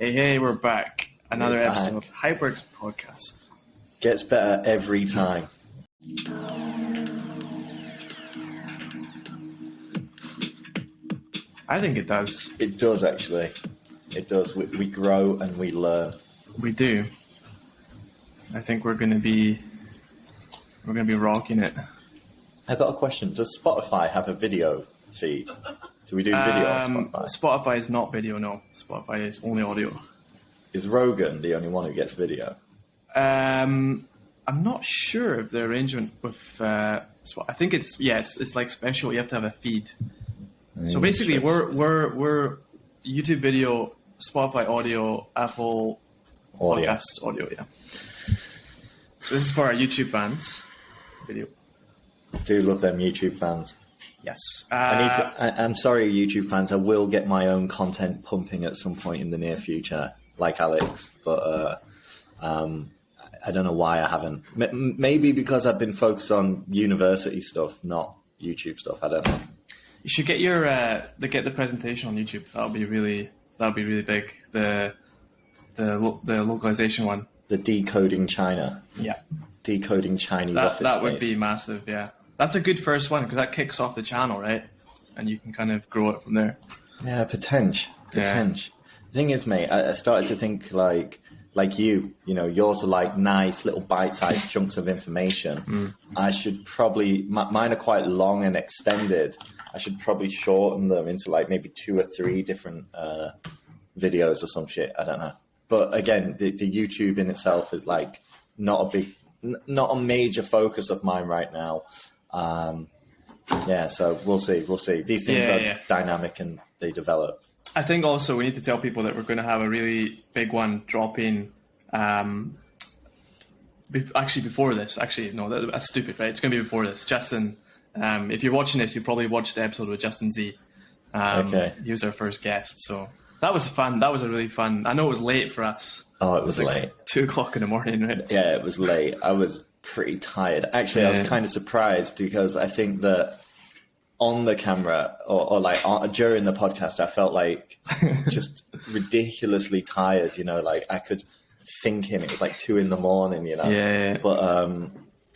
Hey, we're back. Another We're episode back. of Hyperx Podcast. Gets better every time. I think it does. It does, actually. It does. We grow and we learn. We do. I think we're gonna be rocking it. I got a question. Does Spotify have a video feed? Do we do video on Spotify? Spotify is not video, no. Spotify is only audio. Is Rogan the only one who gets video? I'm not sure of the arrangement with. I think it's like special. You have to have a feed. So basically, we're YouTube video, Spotify audio, Apple Podcast audio. Yeah. So this is for our YouTube fans. Video. Do love them YouTube fans. Yes. I'm sorry, YouTube fans. I will get my own content pumping at some point in the near future, like Alex. But I don't know why I haven't. Maybe because I've been focused on university stuff, not YouTube stuff. I don't know. You should get your get the presentation on YouTube. That'll be really big. The localization one. The decoding China. Yeah. Decoding Chinese office That space. would be massive. Yeah. That's a good first one because that kicks off the channel, right? And you can kind of grow it from there. Yeah, potential. Yeah. The thing is, mate, I started to think like you know, yours are like nice little bite-sized chunks of information. I should probably, mine are quite long and extended. I should probably shorten them into like maybe 2 or 3 different videos or some shit. I don't know. But again, the YouTube in itself is like not a major focus of mine right now. So we'll see. These things are dynamic and they develop. I think also we need to tell people that we're going to have a really big one dropping. Before this. Actually, no, that's stupid, right? It's going to be before this. Justin, if you're watching this, you probably watched the episode with Justin Z. Okay. He was our first guest, so that was fun. That was a really fun. I know it was late for us. Oh, it was like late. 2:00 in the morning, right? Yeah, it was late. I was pretty tired. Actually, I was kind of surprised because I think that on the camera or like during the podcast, I felt like just ridiculously tired. You know, like I could think it was like 2 a.m. You know. Yeah. But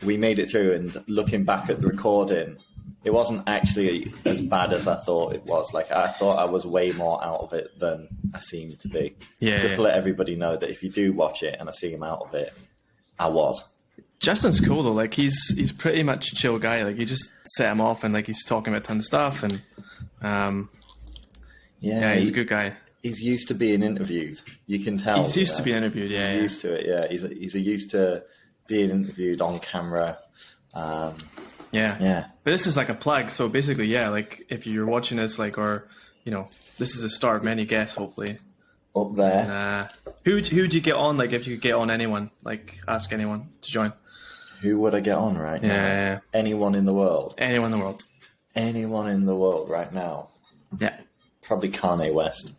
we made it through, and looking back at the recording, it wasn't actually as bad as I thought it was. Like I thought I was way more out of it than I seemed to be. Yeah. Just to let everybody know that if you do watch it and I see him out of it, I was. Justin's cool though. Like he's pretty much a chill guy. Like you just set him off and like he's talking about a ton of stuff and he's a good guy. He's used to being interviewed. You can tell. He's used to being interviewed. Yeah, he's used to it. Yeah, he's used to being interviewed on camera. Yeah. But this is like a plug. So basically, like if you're watching this, like, or you know, this is the start of many guests, hopefully. Up there. Who'd you get on? Like, if you could get on anyone, like, ask anyone to join. Who would I get on right now? Yeah. Anyone in the world. Anyone in the world. Anyone in the world right now. Yeah. Probably Kanye West.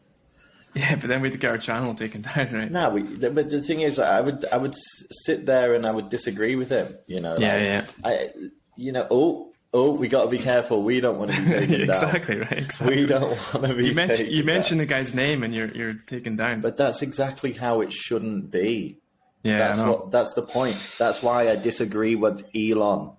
Yeah, but then we'd get our channel taken down, right? No, but the thing is, I would sit there and I would disagree with him. You know. We got to be careful. We don't want to be taken exactly, down. Right. Exactly. We don't want to be taken You mentioned down. the guy's name and you're taken down. But that's exactly how it shouldn't be. Yeah, that's the point. That's why I disagree with Elon.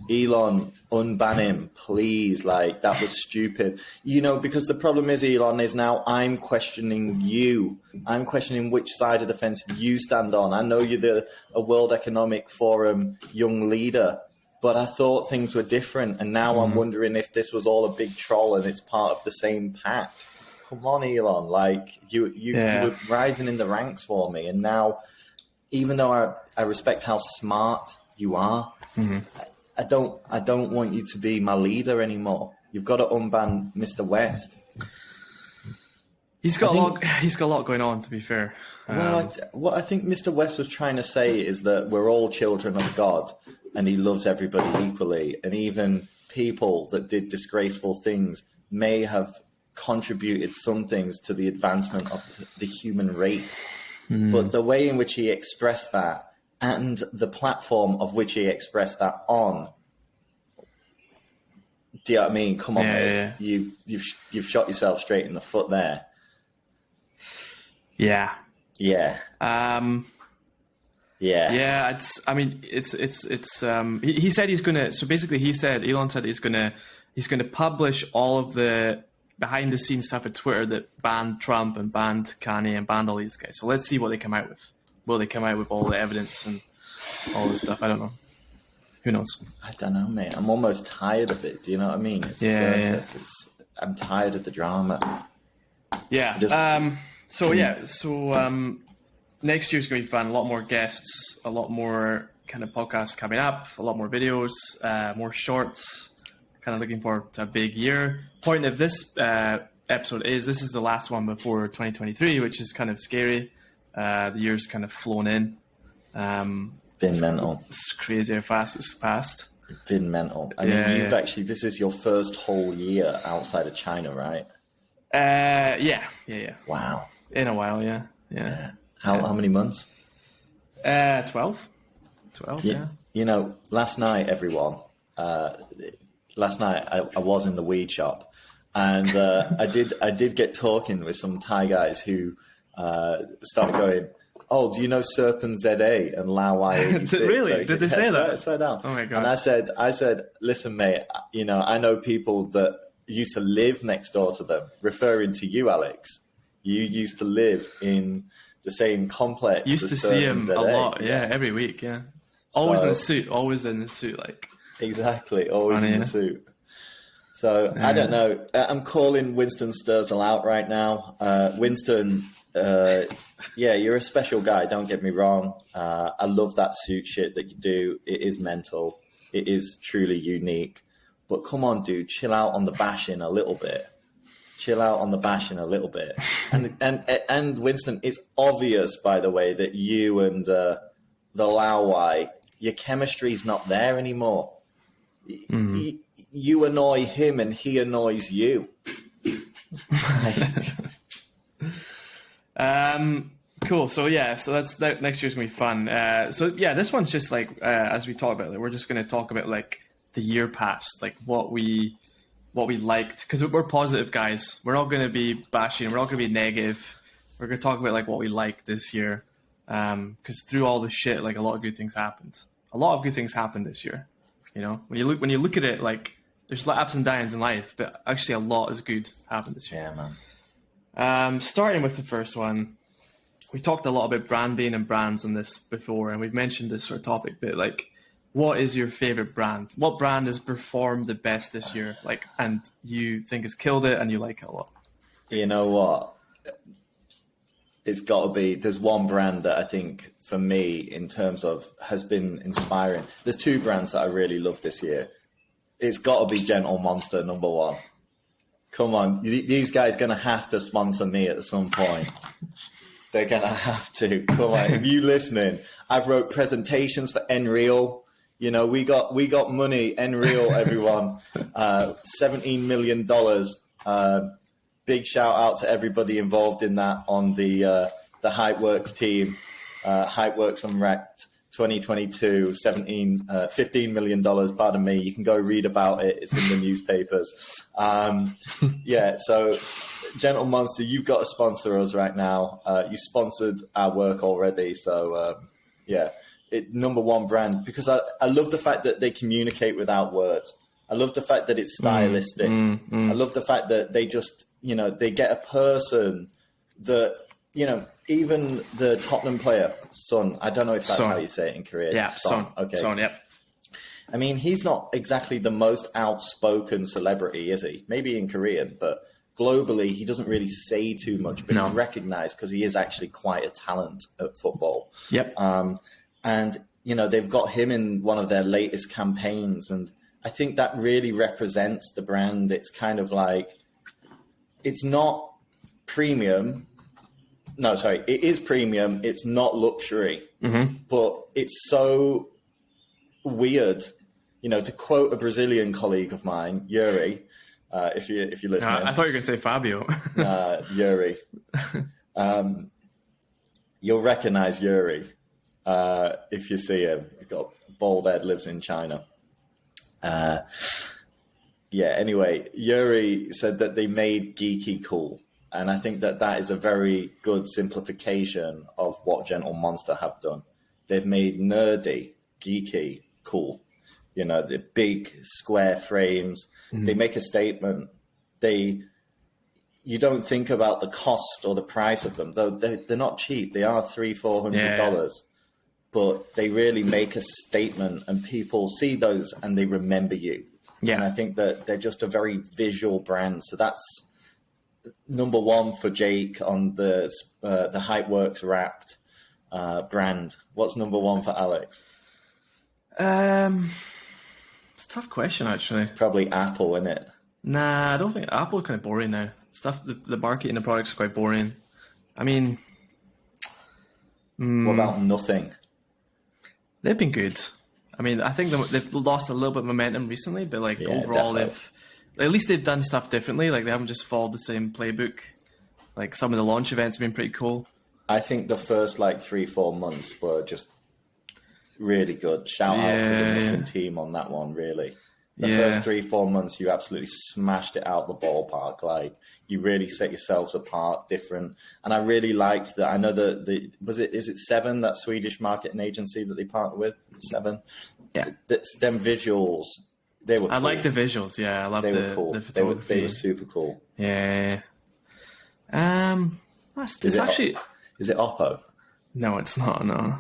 Elon, unban him, please. Like, that was stupid. You know, because the problem is, Elon, is now I'm questioning you. I'm questioning which side of the fence you stand on. I know you're a World Economic Forum young leader, but I thought things were different. And now I'm wondering if this was all a big troll and it's part of the same pack. Come on, Elon. Like, you were rising in the ranks for me. And now, even though I respect how smart you are, I don't want you to be my leader anymore. You've got to unban Mr. West. He's got a lot going on, to be fair. What I think Mr. West was trying to say is that we're all children of God and he loves everybody equally. And even people that did disgraceful things may have contributed some things to the advancement of the human race. But the way in which he expressed that and the platform of which he expressed that on, do you know what I mean? Come on, mate. You've shot yourself straight in the foot there. Yeah. Yeah. Yeah. Yeah, he said he's gonna. So basically, Elon said he's gonna publish all of the behind the scenes stuff at Twitter that banned Trump and banned Kanye and banned all these guys. So let's see what they come out with. Will they come out with all the evidence and all this stuff? I don't know. Who knows? I don't know, mate. I'm almost tired of it. Do you know what I mean? It's a circus. I'm tired of the drama. Yeah. Next year's going to be fun. A lot more guests, a lot more kind of podcasts coming up, a lot more videos, more shorts. Kind of looking forward to a big year. Point of this episode is this is the last one before 2023, which is kind of scary. The year's kind of flown in. Been mental. It's crazy how fast it's passed. Been mental. I mean, you've actually, this is your first whole year outside of China, right? Yeah. Wow. In a while, yeah. How many months? 12. 12, yeah. You know, last night, everyone, I was in the weed shop, and I did get talking with some Thai guys who started going, "Oh, do you know Serpent ZA and Lao Y86?" Really? Did they say that? Swear down. Oh my God. And I said, listen, mate, you know, I know people that used to live next door to them, referring to you, Alex. You used to live in the same complex. Used to see him a lot, every week, yeah. Always in the suit, like. Exactly, always in the suit. So, I don't know. I'm calling Winston Sturzel out right now. Winston, you're a special guy, don't get me wrong. I love that suit shit that you do. It is mental. It is truly unique. But come on, dude, chill out on the bashing a little bit. And Winston, it's obvious, by the way, that you and the Lao, your chemistry's not there anymore. Mm-hmm. You annoy him and he annoys you. Cool. So that's next year's gonna be fun. This one's just like as we talk about it, we're just gonna talk about like the year past, like what we liked, because we're positive guys. We're not gonna be bashing. We're not gonna be negative. We're gonna talk about like what we liked this year, because through all the shit, like a lot of good things happened. A lot of good things happened this year. You know, when you look at it, like there's ups and downs in life, but actually a lot is good happened this year. Yeah, man. Starting with the first one, we talked a lot about branding and brands on this before, and we've mentioned this sort of topic, but like, what is your favorite brand? What brand has performed the best this year? Like, and you think has killed it and you like it a lot? You know what? It's got to be, there's one brand that I think for me in terms of has been inspiring. There's two brands that I really love this year. It's got to be Gentle Monster, number one. Come on, these guys going to have to sponsor me at some point. They're going to have to. Come on, if you listening, I've wrote presentations for Nreal. You know, we got money, Nreal, everyone. $17 million. Big shout out to everybody involved in that on the Hypeworks team. Hypeworks Unwrapped 2022, $15 million, pardon me. You can go read about it. It's in the newspapers. So Gentle Monster, you've got to sponsor us right now. You sponsored our work already. So, number one brand, because I love the fact that they communicate without words. I love the fact that it's stylistic. I love the fact that they just, they get a person that, even the Tottenham player, Son, I don't know if that's how you say it in Korea. Yeah, Son. Okay. Son, yep. I mean, he's not exactly the most outspoken celebrity, is he? Maybe in Korean, but globally, he doesn't really say too much, but he's recognized because he is actually quite a talent at football. Yep. And, they've got him in one of their latest campaigns, and I think that really represents the brand. It's kind of like, it's not premium. No, sorry, it is premium. It's not luxury, but it's so weird. To quote a Brazilian colleague of mine, Yuri, if you're listening. I thought you were going to say Fabio. Yuri. You'll recognize Yuri if you see him. He's got a bald head, lives in China. Anyway, Yuri said that they made geeky cool. And I think that that is a very good simplification of what Gentle Monster have done. They've made nerdy, geeky, cool. You know, the big square frames. They make a statement. You don't think about the cost or the price of them, though they're not cheap. They are $300-$400, but they really make a statement, and people see those and they remember you. Yeah. And I think that they're just a very visual brand. So that's number one for Jake on the Hypeworks Wrapped brand. What's number one for Alex? It's a tough question, actually. Probably Apple, isn't it? Nah, I don't think Apple are kind of boring now. The marketing, the products are quite boring. I mean, What about Nothing? they've been good. I mean, I think they've lost a little bit of momentum recently, but like overall, definitely. at least they've done stuff differently. Like they haven't just followed the same playbook. Like some of the launch events have been pretty cool. I think the first 3-4 months were just really good. Shout out to the Nothing team on that one, really. The first 3-4 months, you absolutely smashed it out the ballpark. Like you really set yourselves apart, different. And I really liked that. I know that is it Seven, that Swedish marketing agency that they partnered with? Seven. Yeah, That's them visuals. They were. I cool. like the visuals. Yeah, I love They the were cool. the They were photography. super cool. Yeah. It's actually Is it Oppo? no, it's not. No.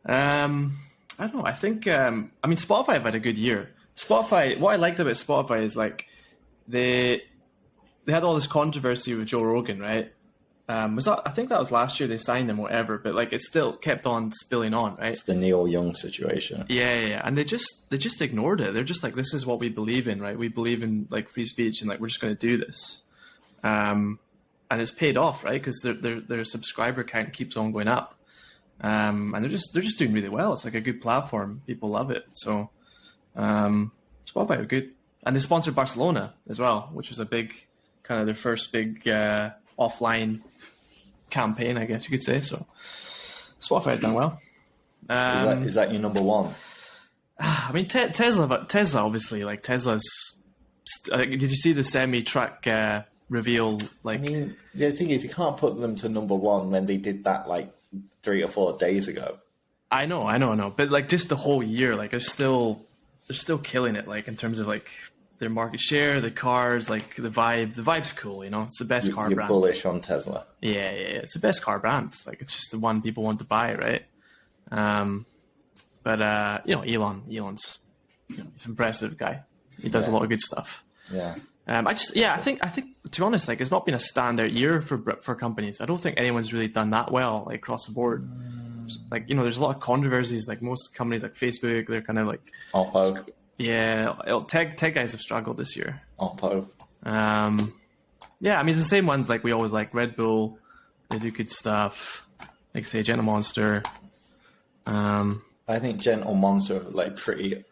I don't know. I think I mean Spotify have had a good year. Spotify. What I liked about Spotify is like they had all this controversy with Joe Rogan, right? I think that was last year they signed him, or whatever. But like it still kept on spilling on, right? It's the Neil Young situation. Yeah. And they just ignored it. They're just like, this is what we believe in, right? We believe in like free speech, and like we're just going to do this. And it's paid off, right? Because their subscriber count keeps on going up. And they're just doing really well. It's like a good platform. People love it. So Spotify are good. And they sponsored Barcelona as well, which was a big kind of their first big offline campaign, I guess you could say. So Spotify had done well. Is that your number one? I mean, Tesla, but Tesla obviously, like Tesla's. Did you see the semi-truck reveal? Like, I mean, the thing is, you can't put them to number one when they did that 3 or 4 days ago. I know, but like just the whole year, like they're still killing it. Like in terms of like their market share, the cars, like the vibe. The vibe's cool, you know. It's the best car You're brand. bullish on Tesla. Yeah, it's the best car brand. Like it's just the one people want to buy, right? But Elon's he's an impressive guy. He does a lot of good stuff. Yeah. I think to be honest, like it's not been a standout year for companies. I don't think anyone's really done that well, like across the board. Like there's a lot of controversies. Like most companies, like Facebook, they're kind of like Oppo. yeah. Tech guys have struggled this year. Oppo. Yeah, I mean it's the same ones. Like we always like Red Bull. They do good stuff. Like say Gentle Monster. I think Gentle Monster pretty.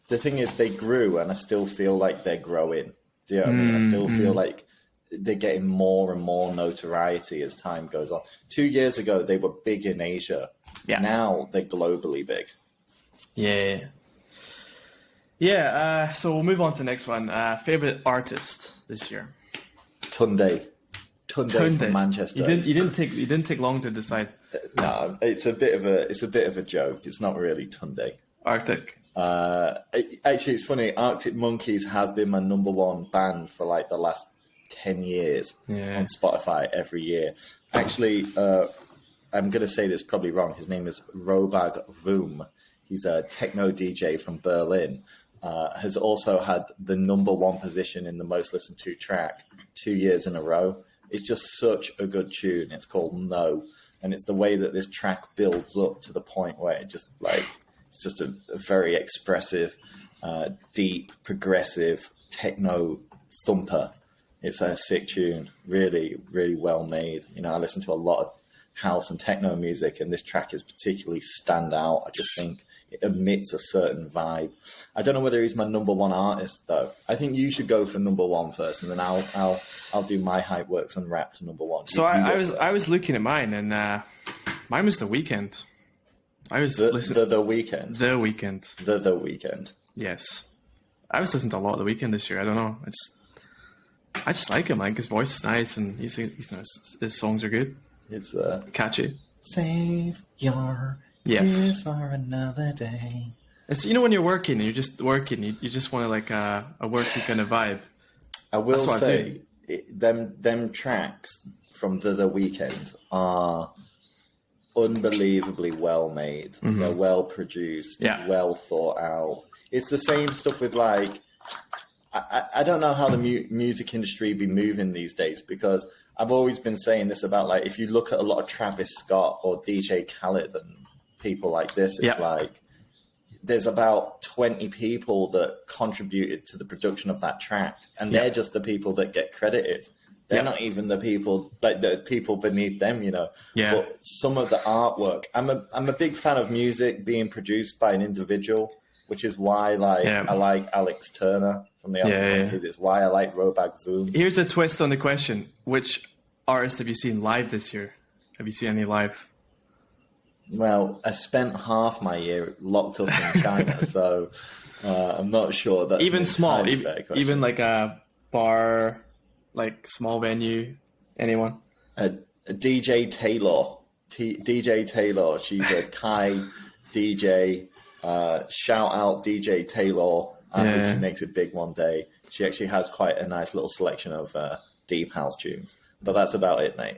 The thing is, they grew, and I still feel like they're growing. Do you know what I mean? I still feel like they're getting more and more notoriety as time goes on. 2 years ago, they were big in Asia. Yeah. Now they're globally big. Yeah. So we'll move on to the next one. Favorite artist this year? Tunde from Manchester. You didn't take long to decide. No, it's a bit of a joke. It's not really Tunde. Arctic. Actually, it's funny. Arctic Monkeys have been my number one band for the last 10 years on Spotify every year. Actually, I'm going to say this probably wrong. His name is Robag Voom. He's a techno DJ from Berlin. Has also had the number one position in the most listened to track 2 years in a row. It's just such a good tune. It's called No. And it's the way that this track builds up to the point where it just it's just a very expressive, deep, progressive techno thumper. It's a sick tune, really, really well made. I listen to a lot of house and techno music, and this track is particularly stand out. I just think it emits a certain vibe. I don't know whether he's my number one artist though. I think you should go for number one first, and then I'll do my Hypeworks Unwrapped to number one. So I was looking at mine, and mine was The Weeknd. I was listening The Weeknd. The Weeknd. The Weeknd. Yes, I was listening to a lot of The Weeknd this year. I don't know. I just like him. Like his voice is nice, and his songs are good, It's catchy. save your Yes. tears for another day. It's when you're working and you're just working, you just want like a worky kind of vibe. I will That's what I say, them tracks from the weekend are unbelievably well made. They're well produced, well thought out. It's the same stuff with like, I don't know how the music industry be moving these days, because I've always been saying this about like, if you look at a lot of Travis Scott or DJ Khaled and people like this, it's like there's about 20 people that contributed to the production of that track, and they're just the people that get credited. They're not even the people, like the people beneath them, But some of the artwork, I'm a big fan of music being produced by an individual, which is why I like Alex Turner from the Arctic Monkeys. It's why I like Robag Voom. Here's a twist on the question: which artists have you seen live this year? Have you seen any live? Well, I spent half my year locked up in China, so I'm not sure that's even small, even like a bar, like small venue. Anyone? A DJ Taylor, DJ Taylor. She's a Thai DJ. Shout out DJ Taylor. I hope she makes it big one day. She actually has quite a nice little selection of deep house tunes, but that's about it, mate.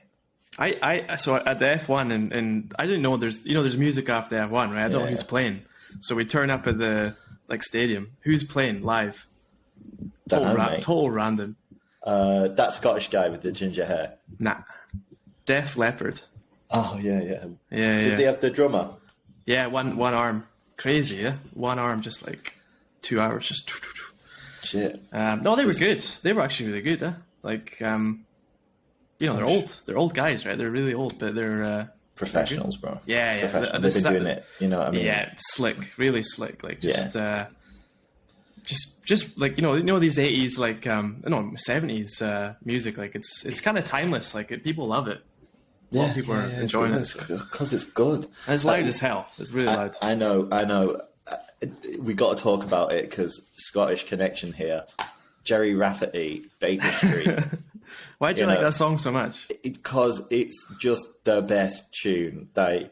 So at the F1 and I didn't know there's music off the F1, right? I don't know who's playing. So we turn up at the stadium. Who's playing live? Total random. That Scottish guy with the ginger hair. Nah. Def Leppard. Oh yeah. Did they have the drummer? Yeah, one arm. Crazy, yeah. One arm, just like 2 hours, just. Shit. No, they were good. They were actually really good. Like, they're old. They're old guys, right? They're really old, but they're professionals, bro. Yeah. Professionals. They've been doing it. You know what I mean? Yeah, slick, really slick. Like just like these 80s, like 70s music. Like it's kind of timeless. Like people love it. A lot of people are enjoying it because it's good. And it's loud as hell. It's really loud. I know. We got to talk about it because Scottish connection here. Jerry Rafferty, Baker Street. Why do you like that song so much? Because it's just the best tune. Like,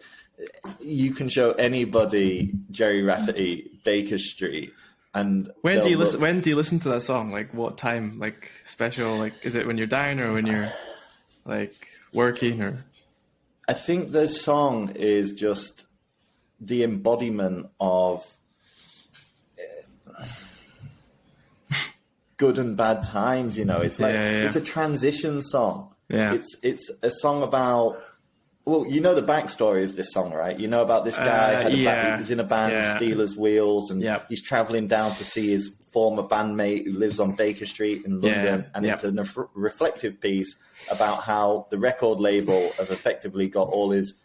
you can show anybody Jerry Rafferty, Baker Street, and when do you listen to that song? Like, what time? Like, special? Like, is it when you're dying or when you're like working? Or I think the song is just the embodiment of good and bad times, It's like it's a transition song. Yeah, it's a song about. Well, you know the backstory of this song, right? You know about this guy he was in a band, Steelers Wheels, and he's traveling down to see his former bandmate who lives on Baker Street in London, and it's a reflective piece about how the record label have effectively got all his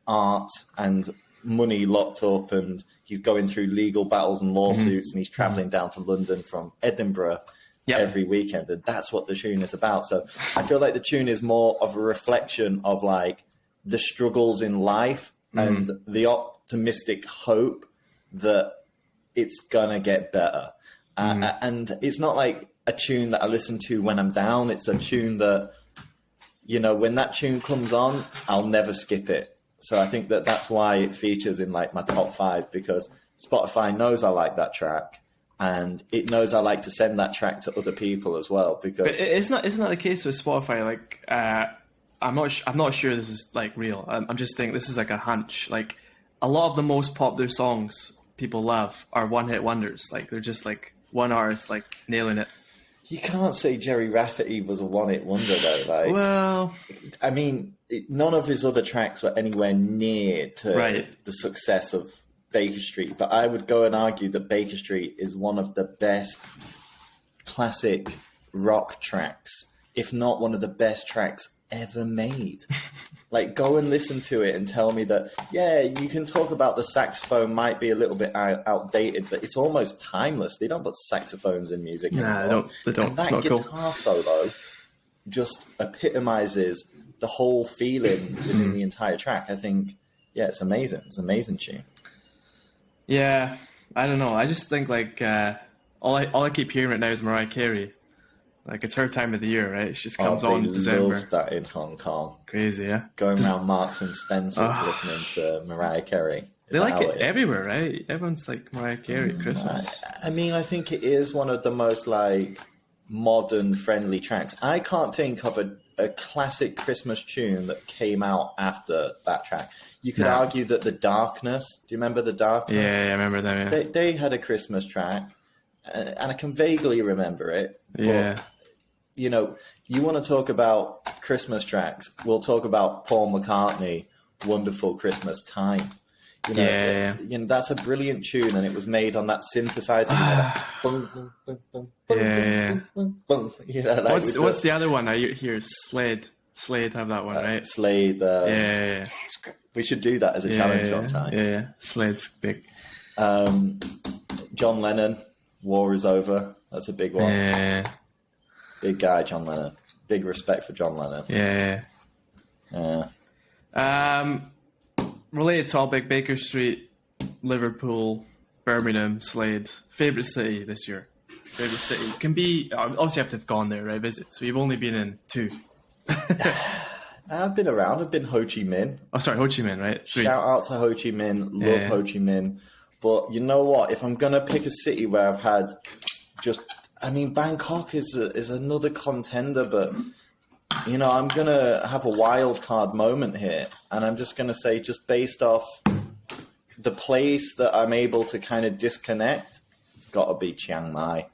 art and money locked up, and he's going through legal battles and lawsuits, and he's traveling down to London from Edinburgh every weekend, and that's what the tune is about. So I feel like the tune is more of a reflection of like the struggles in life and the optimistic hope that it's gonna get better. And it's not like a tune that I listen to when I'm down. It's a tune that, when that tune comes on, I'll never skip it. So I think that's why it features in like my top 5, because Spotify knows I like that track, and it knows I like to send that track to other people as well. Because but isn't that the case with Spotify? Like, I'm not sure this is like real. I'm just thinking this is like a hunch. Like, a lot of the most popular songs people love are one-hit wonders. Like, they're just like one artist like nailing it. You can't say Jerry Rafferty was a one-hit wonder though. Like, well, I mean, none of his other tracks were anywhere near to the success of Baker Street. But I would go and argue that Baker Street is one of the best classic rock tracks, if not one of the best tracks ever made. Like, go and listen to it and tell me that, you can talk about the saxophone might be a little bit outdated, but it's almost timeless. They don't put saxophones in music anymore. They don't. And that guitar solo just epitomizes the whole feeling within the entire track. I think, it's amazing. It's an amazing tune. Yeah, I don't know. I just think like all I keep hearing right now is Mariah Carey, Like, it's her time of the year, right? She just Oh, comes they on in December. love that in Hong Kong. Crazy, yeah. Going around Marks and Spencer's listening to Mariah Carey. They like it everywhere, right? Everyone's like Mariah Carey at Christmas. I mean, I think it is one of the most like modern friendly tracks. I can't think of a classic Christmas tune that came out after that track. You could argue that The Darkness, do you remember The Darkness? Yeah, I remember that. Yeah. They had a Christmas track, and I can vaguely remember it. Yeah. But, you know, you want to talk about Christmas tracks, we'll talk about Paul McCartney, Wonderful Christmas Time. You know, you know, that's a brilliant tune, and it was made on that synthesizer. You know, like what's the other one I hear? Slade have that one, right? Slade. Yeah. We should do that as a challenge on time. Yeah, Slade's big. John Lennon, War Is Over. That's a big one. Yeah. Big guy, John Lennon. Big respect for John Lennon. Yeah. Related topic: Baker Street, Liverpool, Birmingham, Slade. Favorite city this year? Favorite city can be obviously you have to have gone there, right? Visit. So you've only been in 2. I've been around. I've been Ho Chi Minh. Oh, sorry, Ho Chi Minh, right? 3. Shout out to Ho Chi Minh. Love Ho Chi Minh. But you know what? If I'm gonna pick a city where I've had I mean, Bangkok is another contender, but you know, I'm gonna have a wild card moment here, and I'm just gonna say, just based off the place that I'm able to kind of disconnect, it's got to be Chiang Mai.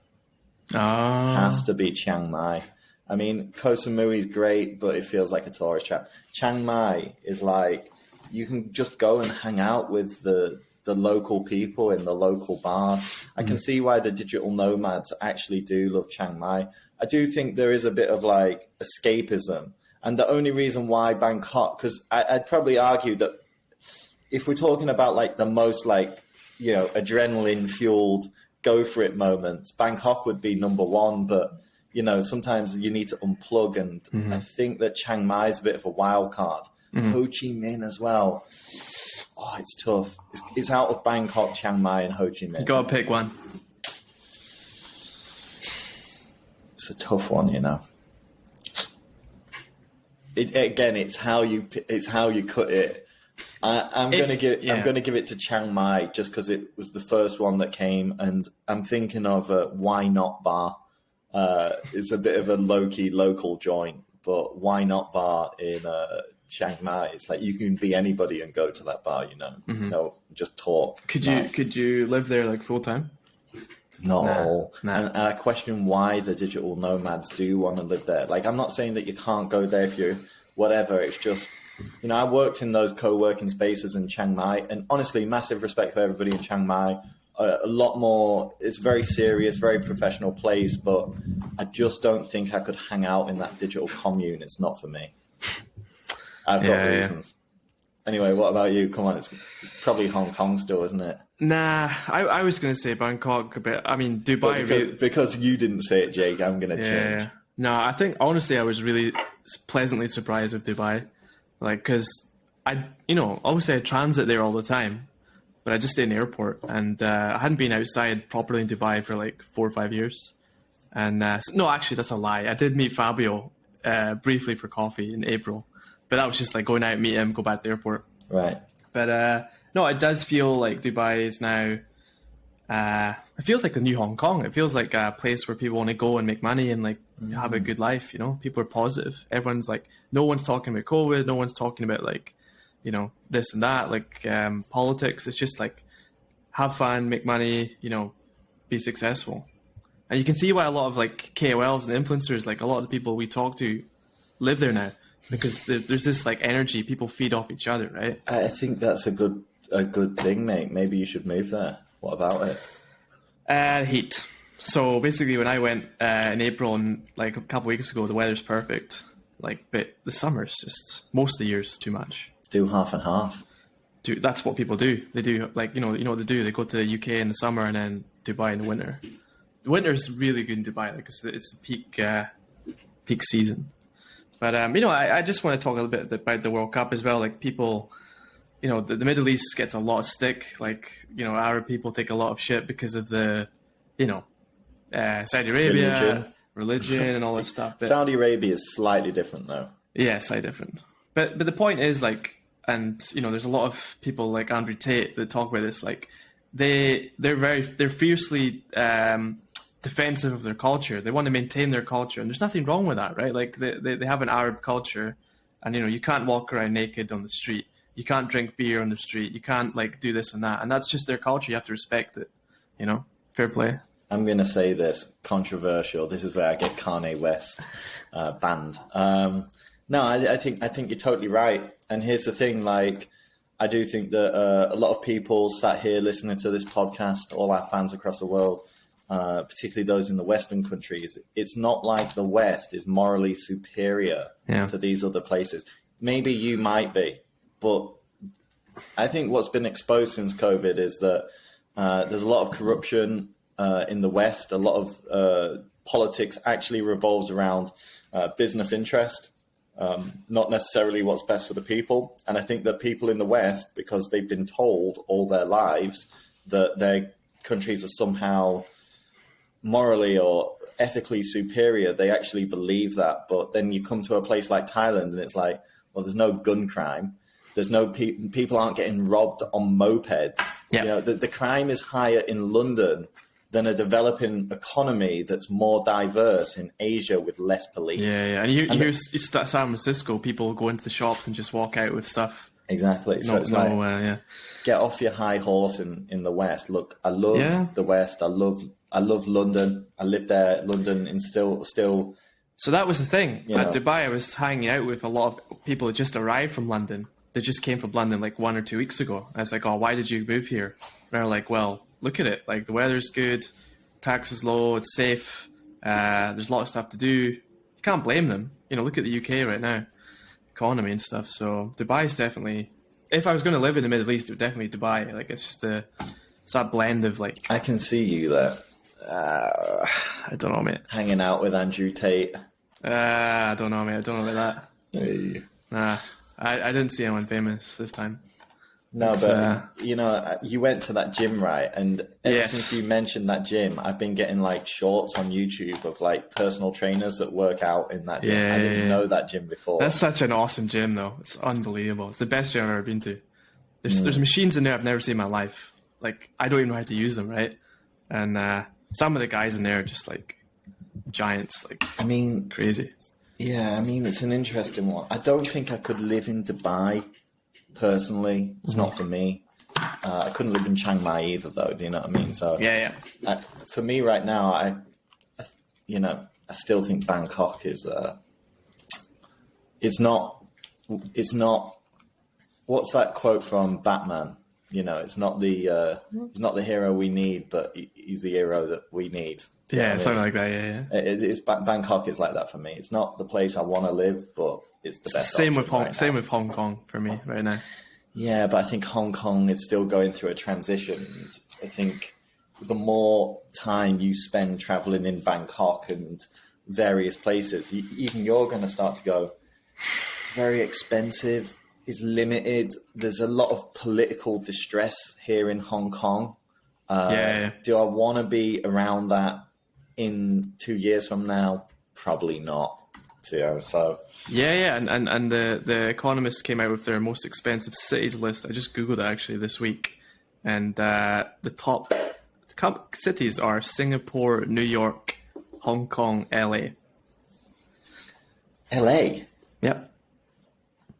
Has to be Chiang Mai. I mean, Koh Samui is great, but it feels like a tourist trap. Chiang Mai is like, you can just go and hang out with the local people in the local bar. I can see why the digital nomads actually do love Chiang Mai. I do think there is a bit of like escapism. And the only reason why Bangkok, because I'd probably argue that if we're talking about like the most like, you know, adrenaline fueled go for it moments, Bangkok would be number 1, but you know, sometimes you need to unplug, and I think that Chiang Mai is a bit of a wild card. Ho Chi Minh as well. Oh, it's tough. It's out of Bangkok, Chiang Mai, and Ho Chi Minh. You gotta pick one. It's a tough one, you know. It's how you cut it. I'm gonna give it to Chiang Mai just because it was the first one that came, and I'm thinking of Why Not Bar. It's a bit of a low-key local joint, but Why Not Bar in Chiang Mai, it's like you can be anybody and go to that bar, you know. No, just talk. Could you live there like full time? No. Nah. And I question why the digital nomads do want to live there. Like, I'm not saying that you can't go there if you whatever. It's just, you know, I worked in those co-working spaces in Chiang Mai, and honestly, massive respect for everybody in Chiang Mai. A lot more, it's very serious, very professional place, but I just don't think I could hang out in that digital commune. It's not for me. I've got reasons. Anyway, what about you? Come on, it's probably Hong Kong still, isn't it? Nah, I was going to say Bangkok, but I mean, Dubai. Because you didn't say it, Jake, I'm going to change. No, I think, honestly, I was really pleasantly surprised with Dubai. Like, because obviously I transit there all the time, but I just stay in the airport, and I hadn't been outside properly in Dubai for like 4 or 5 years. And no, actually, that's a lie. I did meet Fabio briefly for coffee in April, but that was just like going out, meet him, go back to the airport. Right. But no, it does feel like Dubai is now. It feels like the new Hong Kong. It feels like a place where people want to go and make money and like have a good life. You know, people are positive. Everyone's like, no one's talking about COVID. No one's talking about like, you know, this and that, like politics. It's just like have fun, make money, you know, be successful. And you can see why a lot of like KOLs and influencers, like a lot of the people we talk to, live there now because there's this like energy. People feed off each other, right? I think that's a good thing, mate. Maybe you should move there. What about it? Heat. So basically, when I went in April and like a couple of weeks ago, the weather's perfect. Like, but the summer's just most of the year's too much. Do half and half. That's what people do. They do like you know what they do. They go to the UK in the summer and then Dubai in the winter. The winter is really good in Dubai, like it's peak season. But I just want to talk a little bit about the World Cup as well. Like people, you know, the Middle East gets a lot of stick. Like, you know, Arab people take a lot of shit because of the, you know, Saudi Arabia, religion and all this stuff. But, Saudi Arabia is slightly different, though. yeah, slightly different. But the point is, like, and there's a lot of people like Andrew Tate that talk about this. Like, they're fiercely defensive of their culture. They want to maintain their culture, and there's nothing wrong with that, right? Like, they have an Arab culture, and you can't walk around naked on the street. You can't drink beer on the street. You can't like do this and that, and that's just their culture. You have to respect it. Fair play. I'm going to say this, controversial. This is where I get Kanye West banned. No, I think you're totally right. And here's the thing, like, I do think that a lot of people sat here listening to this podcast, all our fans across the world, particularly those in the Western countries, it's not like the West is morally superior to these other places. Maybe you might be, but I think what's been exposed since COVID is that there's a lot of corruption in the West. A lot of politics actually revolves around business interest, not necessarily what's best for the people. And I think that people in the West, because they've been told all their lives that their countries are somehow morally or ethically superior, they actually believe that. But then you come to a place like Thailand and it's like, well, there's no gun crime. There's no people aren't getting robbed on mopeds. Yeah. The crime is higher in London than a developing economy that's more diverse in Asia with less police. Yeah. And you hear San Francisco, people go into the shops and just walk out with stuff. Exactly. So it's get off your high horse in the West. Look, I love the West. I love London. I lived there, London, and still. So that was the thing. At Dubai, I was hanging out with a lot of people that just arrived from London. They just came from London like 1 or 2 weeks ago. I was like, oh, why did you move here? And they're like, well, look at it. Like, the weather's good, tax is low, it's safe. There's a lot of stuff to do. You can't blame them. Look at the UK right now, economy and stuff. So Dubai is definitely, if I was going to live in the Middle East, it would definitely be Dubai. Like, it's just it's that blend of like. I can see you there. I don't know, mate. Hanging out with Andrew Tate. I don't know, mate. I don't know about that. Hey. Nah. I didn't see anyone famous this time. No, but you went to that gym, right? And ever since you mentioned that gym, I've been getting like shorts on YouTube of like personal trainers that work out in that gym. I didn't know that gym before. That's such an awesome gym, though. It's unbelievable. It's the best gym I've ever been to. There's machines in there I've never seen in my life. Like, I don't even know how to use them, right? And some of the guys in there are just like giants. Like, I mean, crazy. Yeah, I mean, it's an interesting one. I don't think I could live in Dubai, personally. It's not for me. I couldn't live in Chiang Mai either, though. Do you know what I mean? So for me right now, I still think Bangkok is. It's not. What's that quote from Batman? It's not the hero we need, but he's the hero that we need. Yeah, something like that. Yeah. It's Bangkok is like that for me. It's not the place I want to live, but it's the best. Same with Hong Kong for me right now. Yeah, but I think Hong Kong is still going through a transition. I think the more time you spend traveling in Bangkok and various places, even you're going to start to go, it's very expensive, it's limited. There's a lot of political distress here in Hong Kong. Do I want to be around that in 2 years from now? Probably not. So and the Economist came out with their most expensive cities list. I just googled it actually this week, and the top cities are Singapore, New York, Hong Kong, LA. LA. Yep.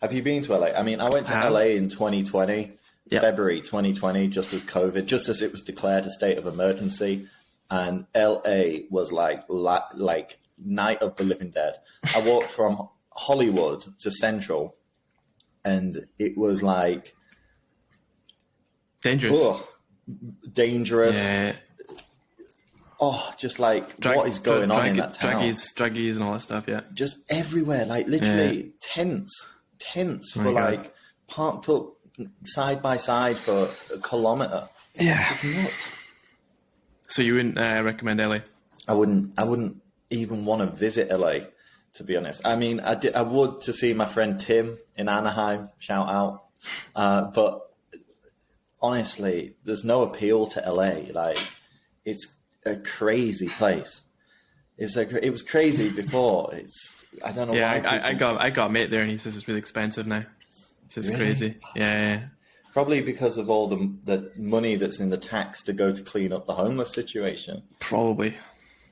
Have you been to LA? I mean, I went to LA in 2020, February 2020, just as it was declared a state of emergency, and LA was like Night of the Living Dead. I walked from Hollywood to Central, and it was like dangerous. Yeah. Oh, just like what is going on in that town? Druggies and all that stuff. Yeah, just everywhere. Like literally tents for like parked up side by side for a kilometer. Yeah, it's nuts. So you wouldn't recommend LA? I wouldn't even want to visit LA, to be honest. I mean, I would to see my friend Tim in Anaheim, shout out. But honestly, there's no appeal to LA. Like, it's a crazy place. It's like, it was crazy before. I don't know Yeah, why. I got a mate there, and he says it's really expensive now. It's just Really? crazy. Yeah. Probably because of all the money that's in the tax to go to clean up the homeless situation. Probably.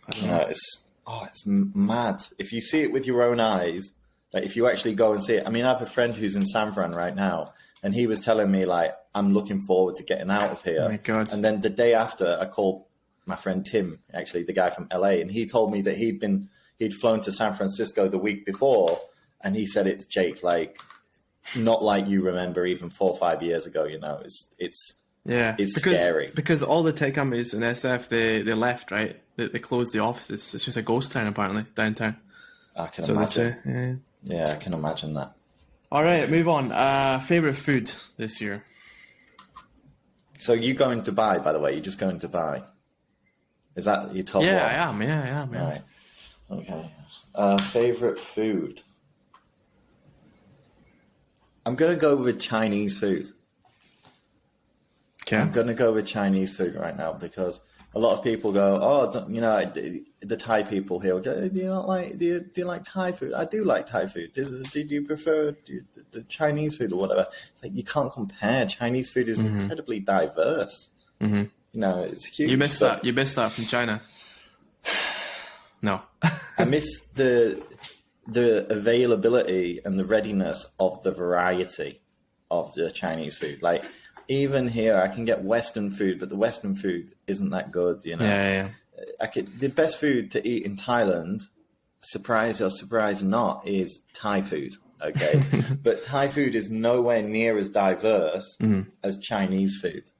I don't know. It's mad. If you see it with your own eyes, like if you actually go and see it. I mean, I have a friend who's in San Fran right now, and he was telling me like, I'm looking forward to getting out of here. Oh my God. And then the day after, I called my friend Tim, actually the guy from LA, and he told me that he'd flown to San Francisco the week before, and he said it's Jake, like not like you remember even 4 or 5 years ago. You know, it's scary because all the tech companies in SF they left, right? They closed the offices. It's just a ghost town apparently downtown. I can imagine. They say, yeah, I can imagine that. All right, move on. Favorite food this year? So you going to Dubai, by the way? You're just going to Dubai? Is that your top one? Yeah, I am. Yeah. Right. Okay. Favorite food? I'm going to go with Chinese food. Okay. I'm going to go with Chinese food right now because a lot of people go, the Thai people here will go, do you like Thai food? I do like Thai food. Did you prefer the Chinese food or whatever? It's like you can't compare. Chinese food is incredibly diverse. Mm-hmm. You know, it's huge. You missed that. You missed that from China. No. I miss the availability and the readiness of the variety of the Chinese food. Like even here, I can get Western food, but the Western food isn't that good. You know. Yeah. The best food to eat in Thailand, surprise or surprise not, is Thai food. Okay, but Thai food is nowhere near as diverse as Chinese food.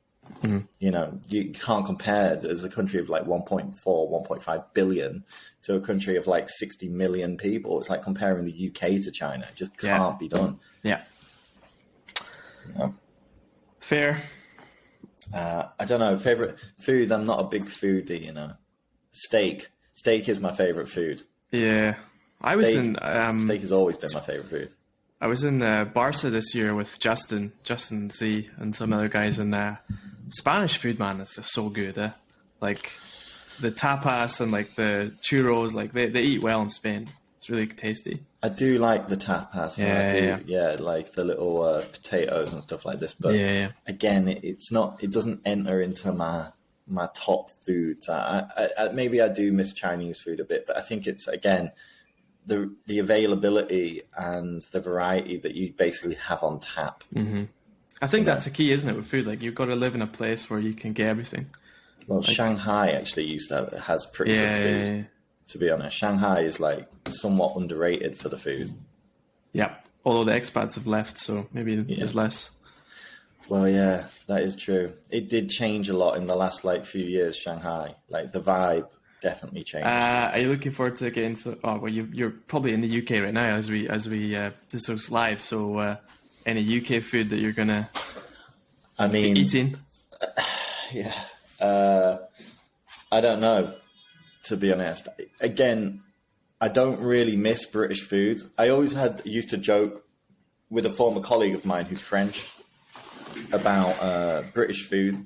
You know, you can't compare it as a country of like 1.4, 1.5 billion to a country of like 60 million people. It's like comparing the UK to China. It just can't be done. Yeah. You know? Fair. I don't know. Favorite food? I'm not a big foodie, you know. Steak is my favorite food. Yeah. Steak has always been my favorite food. I was in Barca this year with Justin Z, and some other guys, and Spanish food, man, is just so good. Like the tapas and like the churros, like they eat well in Spain. It's really tasty. I do like the tapas. Yeah, like the little potatoes and stuff like this. But again, it doesn't enter into my top foods. Maybe I do miss Chinese food a bit, but I think it's again the availability and the variety that you basically have on tap. Mm-hmm. I think that's the key, isn't it, with food? Like you've got to live in a place where you can get everything. Well, like, Shanghai actually has pretty good food. Yeah. To be honest, Shanghai is like somewhat underrated for the food. Yeah, although the expats have left, so maybe there's less. Well, yeah, that is true. It did change a lot in the last few years. Shanghai, like the vibe, definitely changed. Are you looking forward to getting? You're probably in the UK right now as we this is live. So any UK food that you're gonna be eating? I don't know. To be honest, again, I don't really miss British food. I always used to joke with a former colleague of mine who's French about British food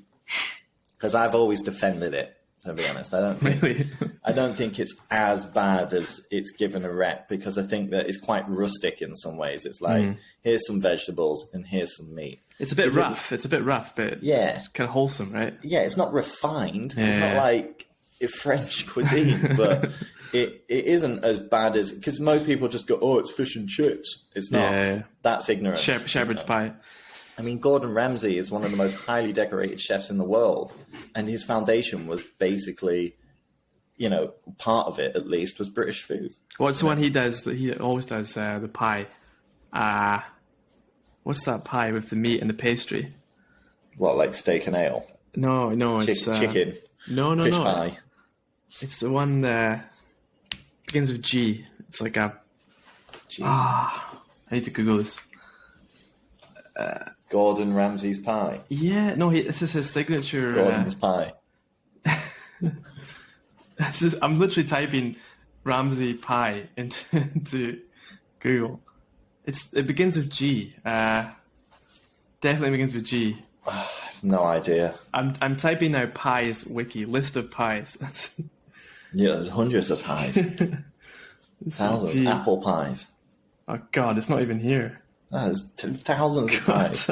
because I've always defended it. To be honest, I don't think it's as bad as it's given a rep because I think that it's quite rustic in some ways. It's like here's some vegetables and here's some meat. It's a bit rough. It's a bit rough, but it's kind of wholesome, right? Yeah, it's not refined. Yeah. It's not like French cuisine, but it isn't as bad as because most people just go, "Oh, it's fish and chips." It's not. Yeah. That's ignorance. Shepherd's pie. I mean, Gordon Ramsay is one of the most highly decorated chefs in the world, and his foundation was basically, part of it at least was British food. What's the one he does? He always does the pie. What's that pie with the meat and the pastry? What, like steak and ale? No, it's chicken. No, fish pie. It's the one that begins with G. It's like a. G. I need to Google this. Gordon Ramsay's pie. Yeah, no, this is his signature. Gordon's pie. I'm literally typing Ramsay pie into Google. It begins with G. Definitely begins with G. I have no idea. I'm typing now pies wiki, list of pies. Yeah, there's hundreds of pies. Thousands. Gee. Apple pies. Oh God, it's not even here. There's thousands of pies.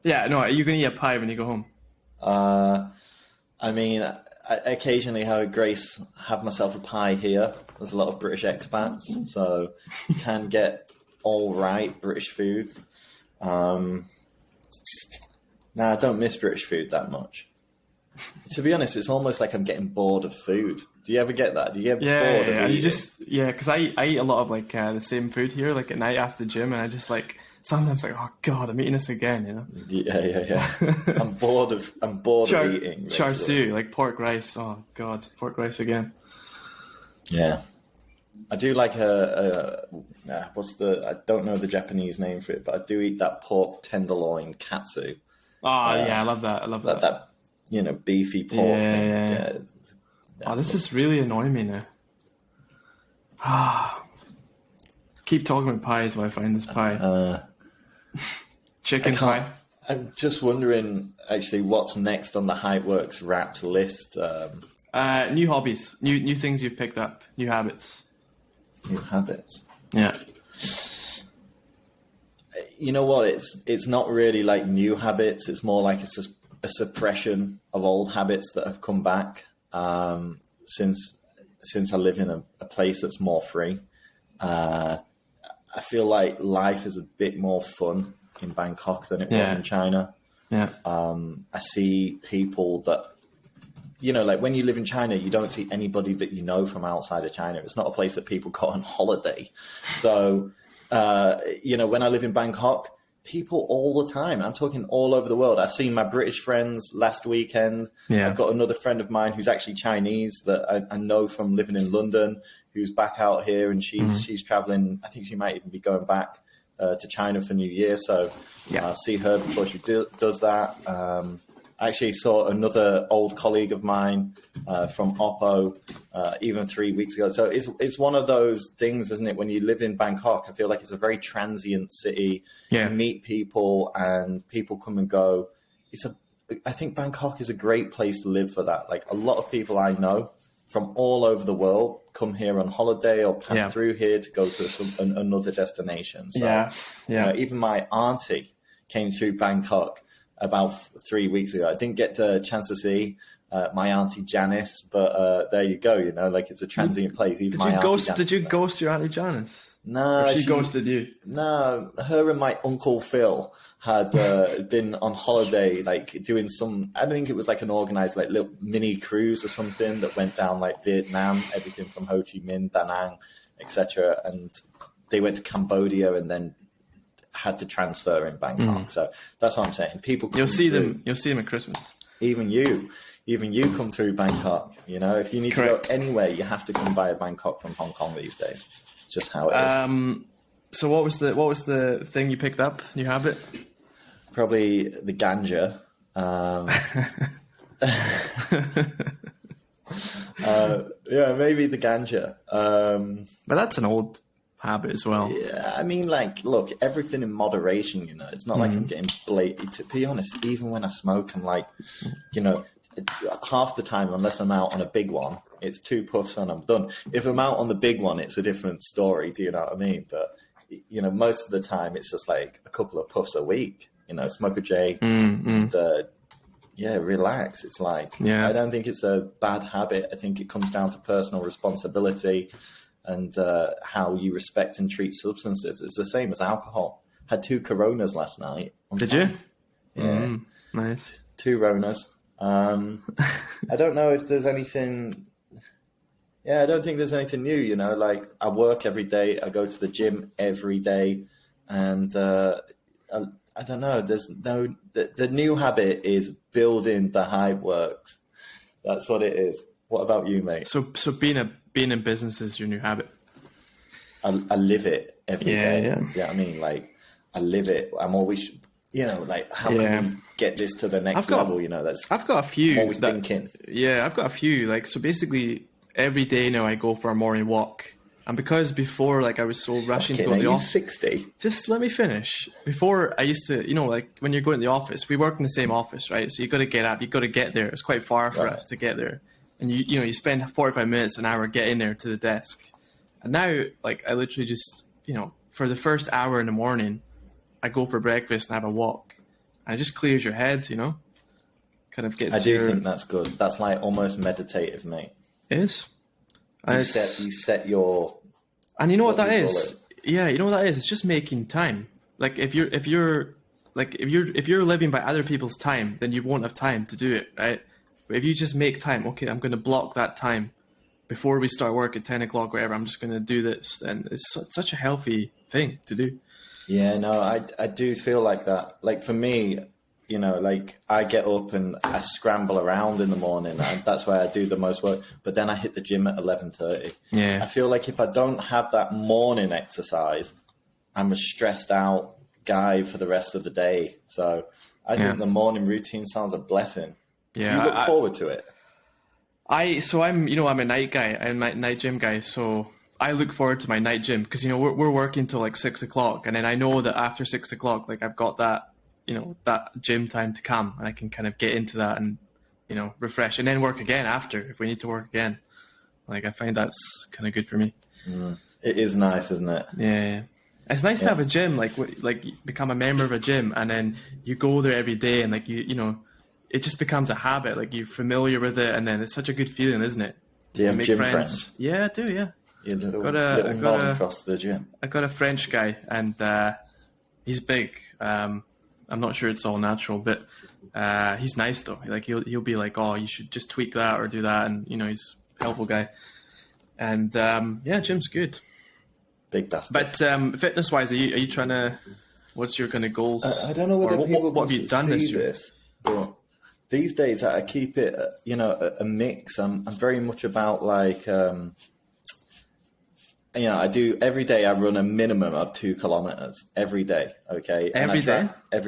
Yeah, no, are you going to eat a pie when you go home? I mean, I occasionally have Grace have myself a pie here. There's a lot of British expats, so you can get all right British food. No, I don't miss British food that much. To be honest, it's almost like I'm getting bored of food. Do you ever get that? Do you get bored of Yeah, eating? because I eat a lot of like the same food here, like at night after the gym, and I just like sometimes like, oh God, I'm eating this again, you know? Yeah. I'm bored of eating. Char basically. siu, like pork rice. Oh God, pork rice again. Yeah. I do like I don't know the Japanese name for it, but I do eat that pork tenderloin katsu. Oh yeah, I love that. I love that. That beefy pork thing. Yeah. Oh, this is really annoying me now. Keep talking about pies while I find this pie. Chicken pie. I'm just wondering, actually, what's next on the Hypeworks Wrapped list? New hobbies, new things you've picked up, new habits. New habits. Yeah. You know what? It's not really like new habits. It's more like it's a suppression of old habits that have come back since I live in a place that's more free. I feel like life is a bit more fun in Bangkok than it was in China. Yeah. I see people that, like when you live in China, you don't see anybody that you know from outside of China. It's not a place that people go on holiday. So, when I live in Bangkok, people all the time, I'm talking all over the world. I've seen my British friends last weekend. Yeah. I've got another friend of mine who's actually Chinese that I know from living in London, who's back out here, and she's traveling. I think she might even be going back to China for New Year. So I'll see her before she does that. I actually saw another old colleague of mine from Oppo even 3 weeks ago. So it's one of those things, isn't it? When you live in Bangkok, I feel like it's a very transient city. Yeah. You meet people and people come and go. I think Bangkok is a great place to live for that. Like a lot of people I know from all over the world come here on holiday or pass through here to go to another destination. So, even my auntie came through Bangkok about 3 weeks ago. I didn't get a chance to see my auntie Janice, but there you go. Like it's a transient place. Even Did you ghost your auntie Janice? No, she ghosted you. No, her and my uncle Phil had been on holiday, like doing I think it was like an organized like little mini cruise or something that went down like Vietnam, everything from Ho Chi Minh, Da Nang, etc. And they went to Cambodia and then had to transfer in Bangkok. So that's what I'm saying. People come You'll see through. them at Christmas. Even you come through Bangkok. If you need to go anywhere, you have to come via Bangkok from Hong Kong these days. Just how it is. So what was the thing you picked up? New habit? Probably the ganja. Maybe the ganja. But that's an old habit as well. Yeah, I mean, like, look, everything in moderation. It's not like I'm getting blatant. To be honest, even when I smoke, I'm like, half the time, unless I'm out on a big one, it's 2 puffs and I'm done. If I'm out on the big one, it's a different story. Do you know what I mean? But most of the time, it's just like a couple of puffs a week. Smoke a J and relax. It's like I don't think it's a bad habit. I think it comes down to personal responsibility and how you respect and treat substances. It's the same as alcohol. Had 2 Coronas last night. Did you? Yeah, Nice. 2 Ronas. I don't know if there's anything. Yeah, I don't think there's anything new. Like I work every day. I go to the gym every day, and I don't know. There's no. The new habit is building the Hypeworks. That's what it is. What about you, mate? So being in business is your new habit. I live it every day. Yeah. Do you know what I mean? Like I live it. I'm always, like how can we get this to the next level? I've got a few. I'm always thinking. Yeah, I've got a few. Like so, basically every day now I go for a morning walk. And because before, like, I was so rushing to go to the office. 60? Just let me finish. Before, I used to, like, when you're going to the office, we work in the same office, right? So you got to get up, you got to get there. It's quite far for us to get there. and you spend 45 minutes, an hour getting there to the desk. And now, like, I literally just, for the first hour in the morning, I go for breakfast and have a walk, and it just clears your head, kind of gets. I do think that's good. That's like almost meditative, mate. It is. You set your. And you know what that is? Yeah, you know what that is? It's just making time. Like if you're living by other people's time, then you won't have time to do it, right? But if you just make time, okay, I'm going to block that time before we start work at 10 o'clock, whatever, I'm just going to do this. Then it's such a healthy thing to do. Yeah, no, I do feel like that. Like for me, like I get up and I scramble around in the morning. That's where I do the most work. But then I hit the gym at 11:30. Yeah. I feel like if I don't have that morning exercise, I'm a stressed out guy for the rest of the day. So I think the morning routine sounds a blessing. Yeah. Do you look forward to it? I'm a night guy. I'm a night gym guy. So I look forward to my night gym because, we're working till like 6 o'clock. And then I know that after 6 o'clock, like I've got that, that gym time to come, and I can kind of get into that and, refresh and then work again after if we need to work again. Like I find that's kind of good for me. It is nice, isn't it? Yeah. It's nice to have a gym, like become a member of a gym, and then you go there every day, and like it just becomes a habit. Like you're familiar with it, and then it's such a good feeling, isn't it? Do you have gym friends? Yeah, I do. Yeah. Little nod across the gym. I got a French guy, and he's big. I'm not sure it's all natural, but he's nice though. Like he'll be like, oh, you should just tweak that or do that, and he's a helpful guy. And gym's good. Big bastard. But fitness wise, are you trying to? What's your kind of goals? I don't know whether people what have you done this year? But these days I keep it, a mix. I'm very much about like, I do every day. I run a minimum of 2 kilometers every day. Okay, every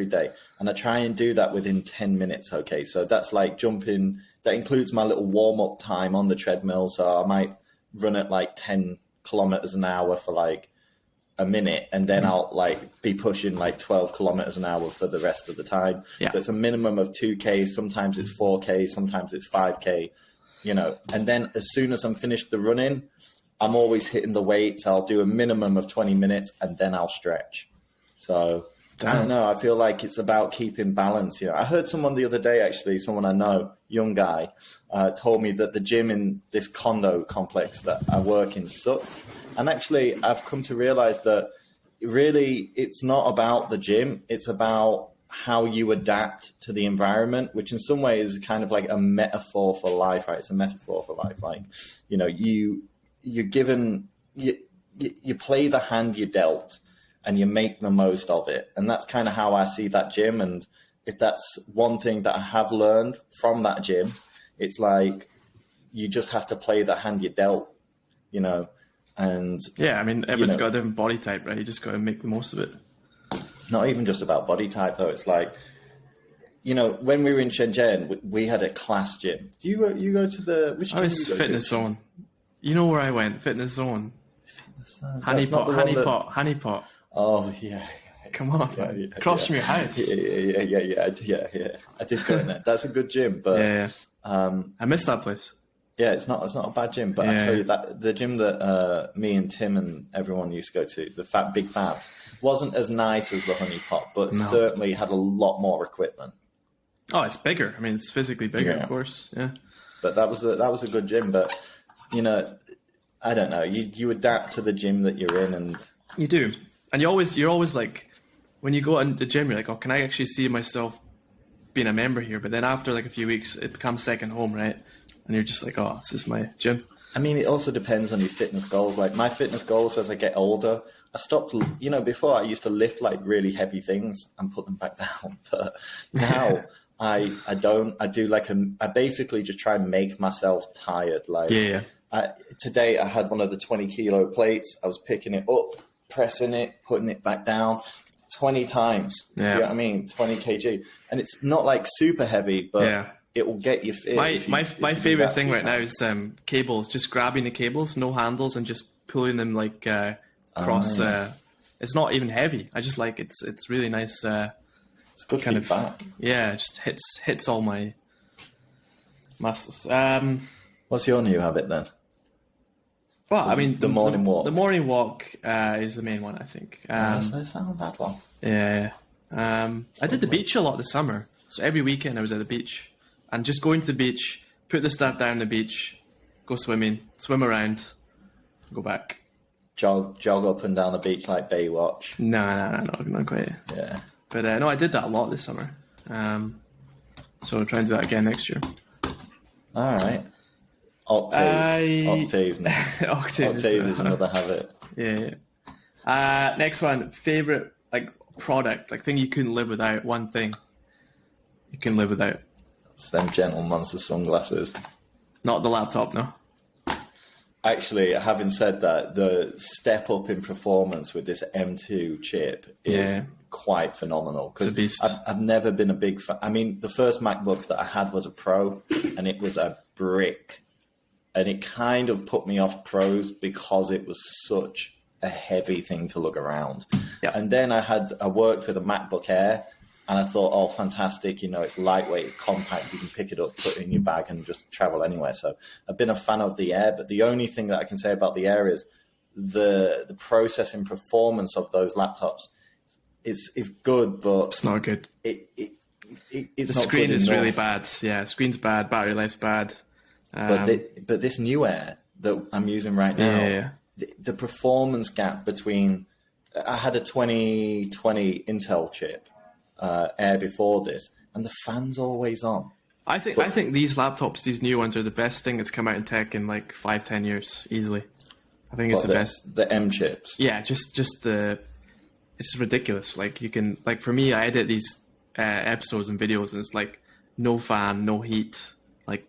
day, and I try and do that within 10 minutes. Okay, so that's like jumping. That includes my little warm up time on the treadmill. So I might run at like 10 kilometers an hour for like a minute, and then I'll like be pushing like 12 kilometers an hour for the rest of the time. Yeah. So it's a minimum of 2K. Sometimes it's 4K. Sometimes it's 5K. And then as soon as I'm finished the running, I'm always hitting the weights. I'll do a minimum of 20 minutes, and then I'll stretch. So I don't know. I feel like it's about keeping balance. I heard someone the other day, actually, someone I know, young guy, told me that the gym in this condo complex that I work in sucks. And actually, I've come to realize that really it's not about the gym. It's about how you adapt to the environment, which in some ways is kind of like a metaphor for life, right? It's a metaphor for life. Like, you're given, you play the hand you're dealt, and you make the most of it. And that's kind of how I see that gym. And if that's one thing that I have learned from that gym, it's like you just have to play the hand you dealt, and yeah, I mean, everyone's got a different body type, right? You just got to make the most of it. Not even just about body type, though. It's like, when we were in Shenzhen, we had a class gym. Do you go to the... Which gym I was Fitness Zone. You know where I went? Fitness Zone. Honeypot. Oh, yeah. Come on, across from your house. Yeah. I did go in there. That's a good gym, but I miss that place. Yeah, it's not a bad gym, but I tell you that the gym that me and Tim and everyone used to go to, the Big Fabs, wasn't as nice as the Honeypot, but certainly had a lot more equipment. Oh, it's bigger. I mean, it's physically bigger, of course. Yeah, but that was a good gym. But I don't know. You adapt to the gym that you're in, and you do. And you're always like, when you go in the gym, you're like, oh, can I actually see myself being a member here? But then after like a few weeks, it becomes second home, right? And you're just like, oh, this is my gym. I mean, it also depends on your fitness goals. Like my fitness goals as I get older, I stopped, before I used to lift like really heavy things and put them back down. But now I don't. I basically just try and make myself tired. Like today I had one of the 20 kilo plates. I was picking it up, pressing it, putting it back down 20 times. Do you know what I mean? 20 kg. And it's not like super heavy, but it will get you fit. My favorite thing right now is cables, just grabbing the cables, no handles, and just pulling them like across. It's not even heavy. I just like it's really nice. It's good kind feedback. It just hits all my muscles. What's your new habit then? Well, I mean, the morning walk. The morning walk is the main one, I think. That's not a bad one. Yeah. I did the beach a lot this summer. So every weekend I was at the beach. And just going to the beach, put the stuff down on the beach, go swimming, swim around, go back. Jog up and down the beach like Baywatch. No, not quite. Yeah. But no, I did that a lot this summer. So I'll try and do that again next year. All right. Octave. Octave is another habit. Yeah. Next one, favorite like product, like thing you couldn't live without. One thing you can live without. It's them Gentle Monster sunglasses. Not the laptop, no. Actually, having said that, the step up in performance with this M2 chip is quite phenomenal. Because I've never been a big fan. I mean, the first MacBook that I had was a Pro, and it was a brick. And it kind of put me off Pros because it was such a heavy thing to lug around. Yeah. And then I worked with a MacBook Air, and I thought, oh, fantastic, it's lightweight, it's compact, you can pick it up, put it in your bag and just travel anywhere. So I've been a fan of the Air, but the only thing that I can say about the Air is the processing performance of those laptops is good, but it's not good. It's the not screen good is enough. really bad. Yeah, screen's bad, battery life's bad. But this new Air that I'm using right now, the performance gap between... I had a 2020 Intel chip Air before this, and the fan's always on. I think these laptops, these new ones, are the best thing that's come out in tech in like 5-10 years, easily. I think it's the best. The M chips. Yeah, just it's ridiculous. Like you can, like for me, I edit these episodes and videos, and it's like no fan, no heat. Like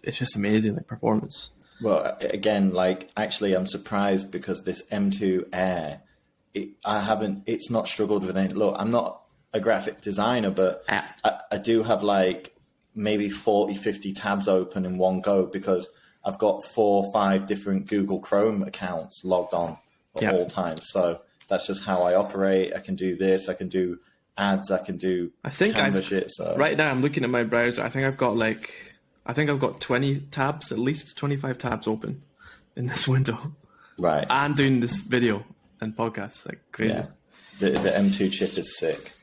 it's just amazing, like performance. Well, again, like actually, I'm surprised because this M2 Air, it's not struggled with any. Look, I'm not a graphic designer, but I do have like maybe 40, 50 tabs open in one go because I've got 4 or 5 different Google Chrome accounts logged on at all times. So that's just how I operate. I can do this. I can do ads. I can do Canva shit. So right now I'm looking at my browser. I think I've got 20 tabs, at least 25 tabs open in this window. Right. And doing this video and podcasts, like crazy. Yeah. The M2 chip is sick.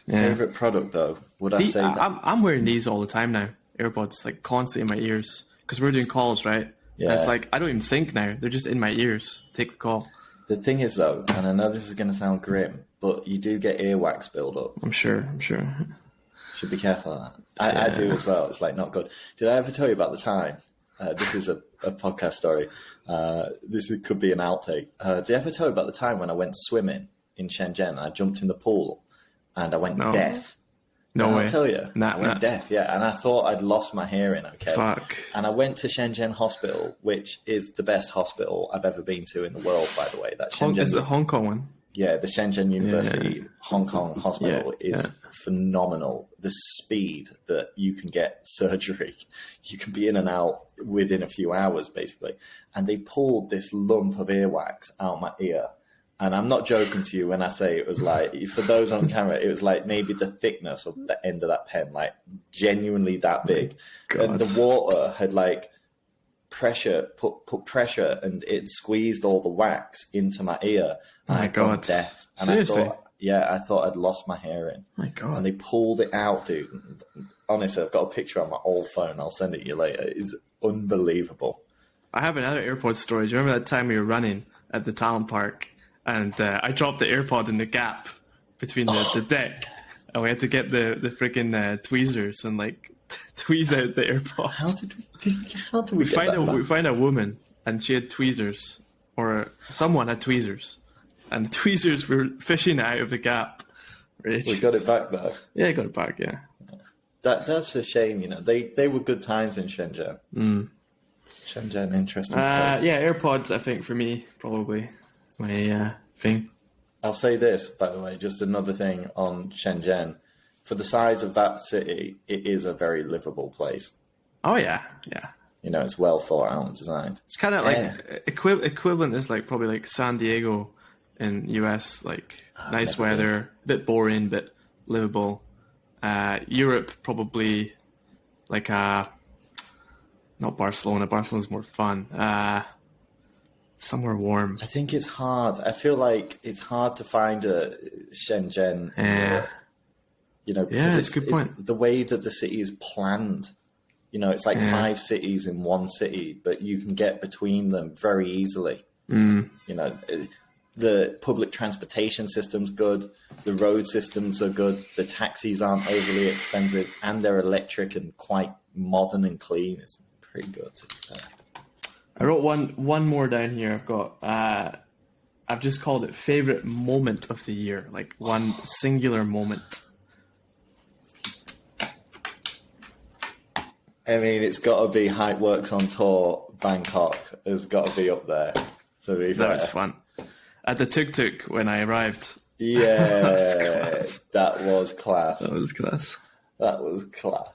Yeah. Favorite product though? Would I say that? I'm wearing these all the time now. AirPods, like constantly in my ears because we're doing calls, right? Yeah. And it's like I don't even think now; they're just in my ears. Take the call. The thing is though, and I know this is going to sound grim, but you do get earwax build up. I'm sure. Should be careful of that. I do as well. It's like not good. Did I ever tell you about the time? This is a podcast story. This could be an outtake. Did I ever tell you about the time when I went swimming in Shenzhen? I jumped in the pool and I went deaf. No way. I'll tell you. I went deaf, yeah. And I thought I'd lost my hearing, okay? Fuck. And I went to Shenzhen Hospital, which is the best hospital I've ever been to in the world, by the way. That Shenzhen, is the Hong Kong one? Yeah, the Shenzhen University Hong Kong Hospital is phenomenal. The speed that you can get surgery, you can be in and out within a few hours, basically. And they pulled this lump of earwax out my ear. And I'm not joking to you when I say it was like, for those on camera, it was like maybe the thickness of the end of that pen, like genuinely that big. And the water had like put pressure and it squeezed all the wax into my ear. And I got deaf. And Seriously? I thought I'd lost my hearing. My God. And they pulled it out, dude. Honestly, I've got a picture on my old phone. I'll send it you later. It's unbelievable. I have another AirPod story. Do you remember that time we were running at the Talent Park and I dropped the AirPod in the gap between the deck and we had to get the freaking tweezers and like tweeze out the AirPod. How did we find a woman and she had tweezers, or someone had tweezers, and the tweezers were fishing out of the gap. We got it back though. Yeah, got it back. Yeah. That's a shame. They were good times in Shenzhen. Shenzhen, interesting place. Yeah, AirPods. I think for me probably my thing. I'll say this, by the way, just another thing on Shenzhen. For the size of that city, it is a very livable place. Oh yeah. It's well thought out and designed. It's kind of like equivalent is like probably like San Diego in US, like nice weather, a bit boring, but livable. Europe probably like not Not Barcelona. Barcelona's more fun. Somewhere warm. I think it's hard. I feel like it's hard to find a Shenzhen. Yeah. Because it's a good point. it's the way that the city is planned. It's like 5 cities in one city, but you can get between them very easily. The public transportation system's good. The road systems are good. The taxis aren't overly expensive, and they're electric and quite modern and clean. It's pretty good. I wrote one more down here. I've got. I've just called it favorite moment of the year, like one singular moment. I mean, it's got to be Hype Works on Tour Bangkok. Has got to be up there. To be fair. That was fun. At the tuk-tuk when I arrived. Yeah, that was class. That was class. That was class.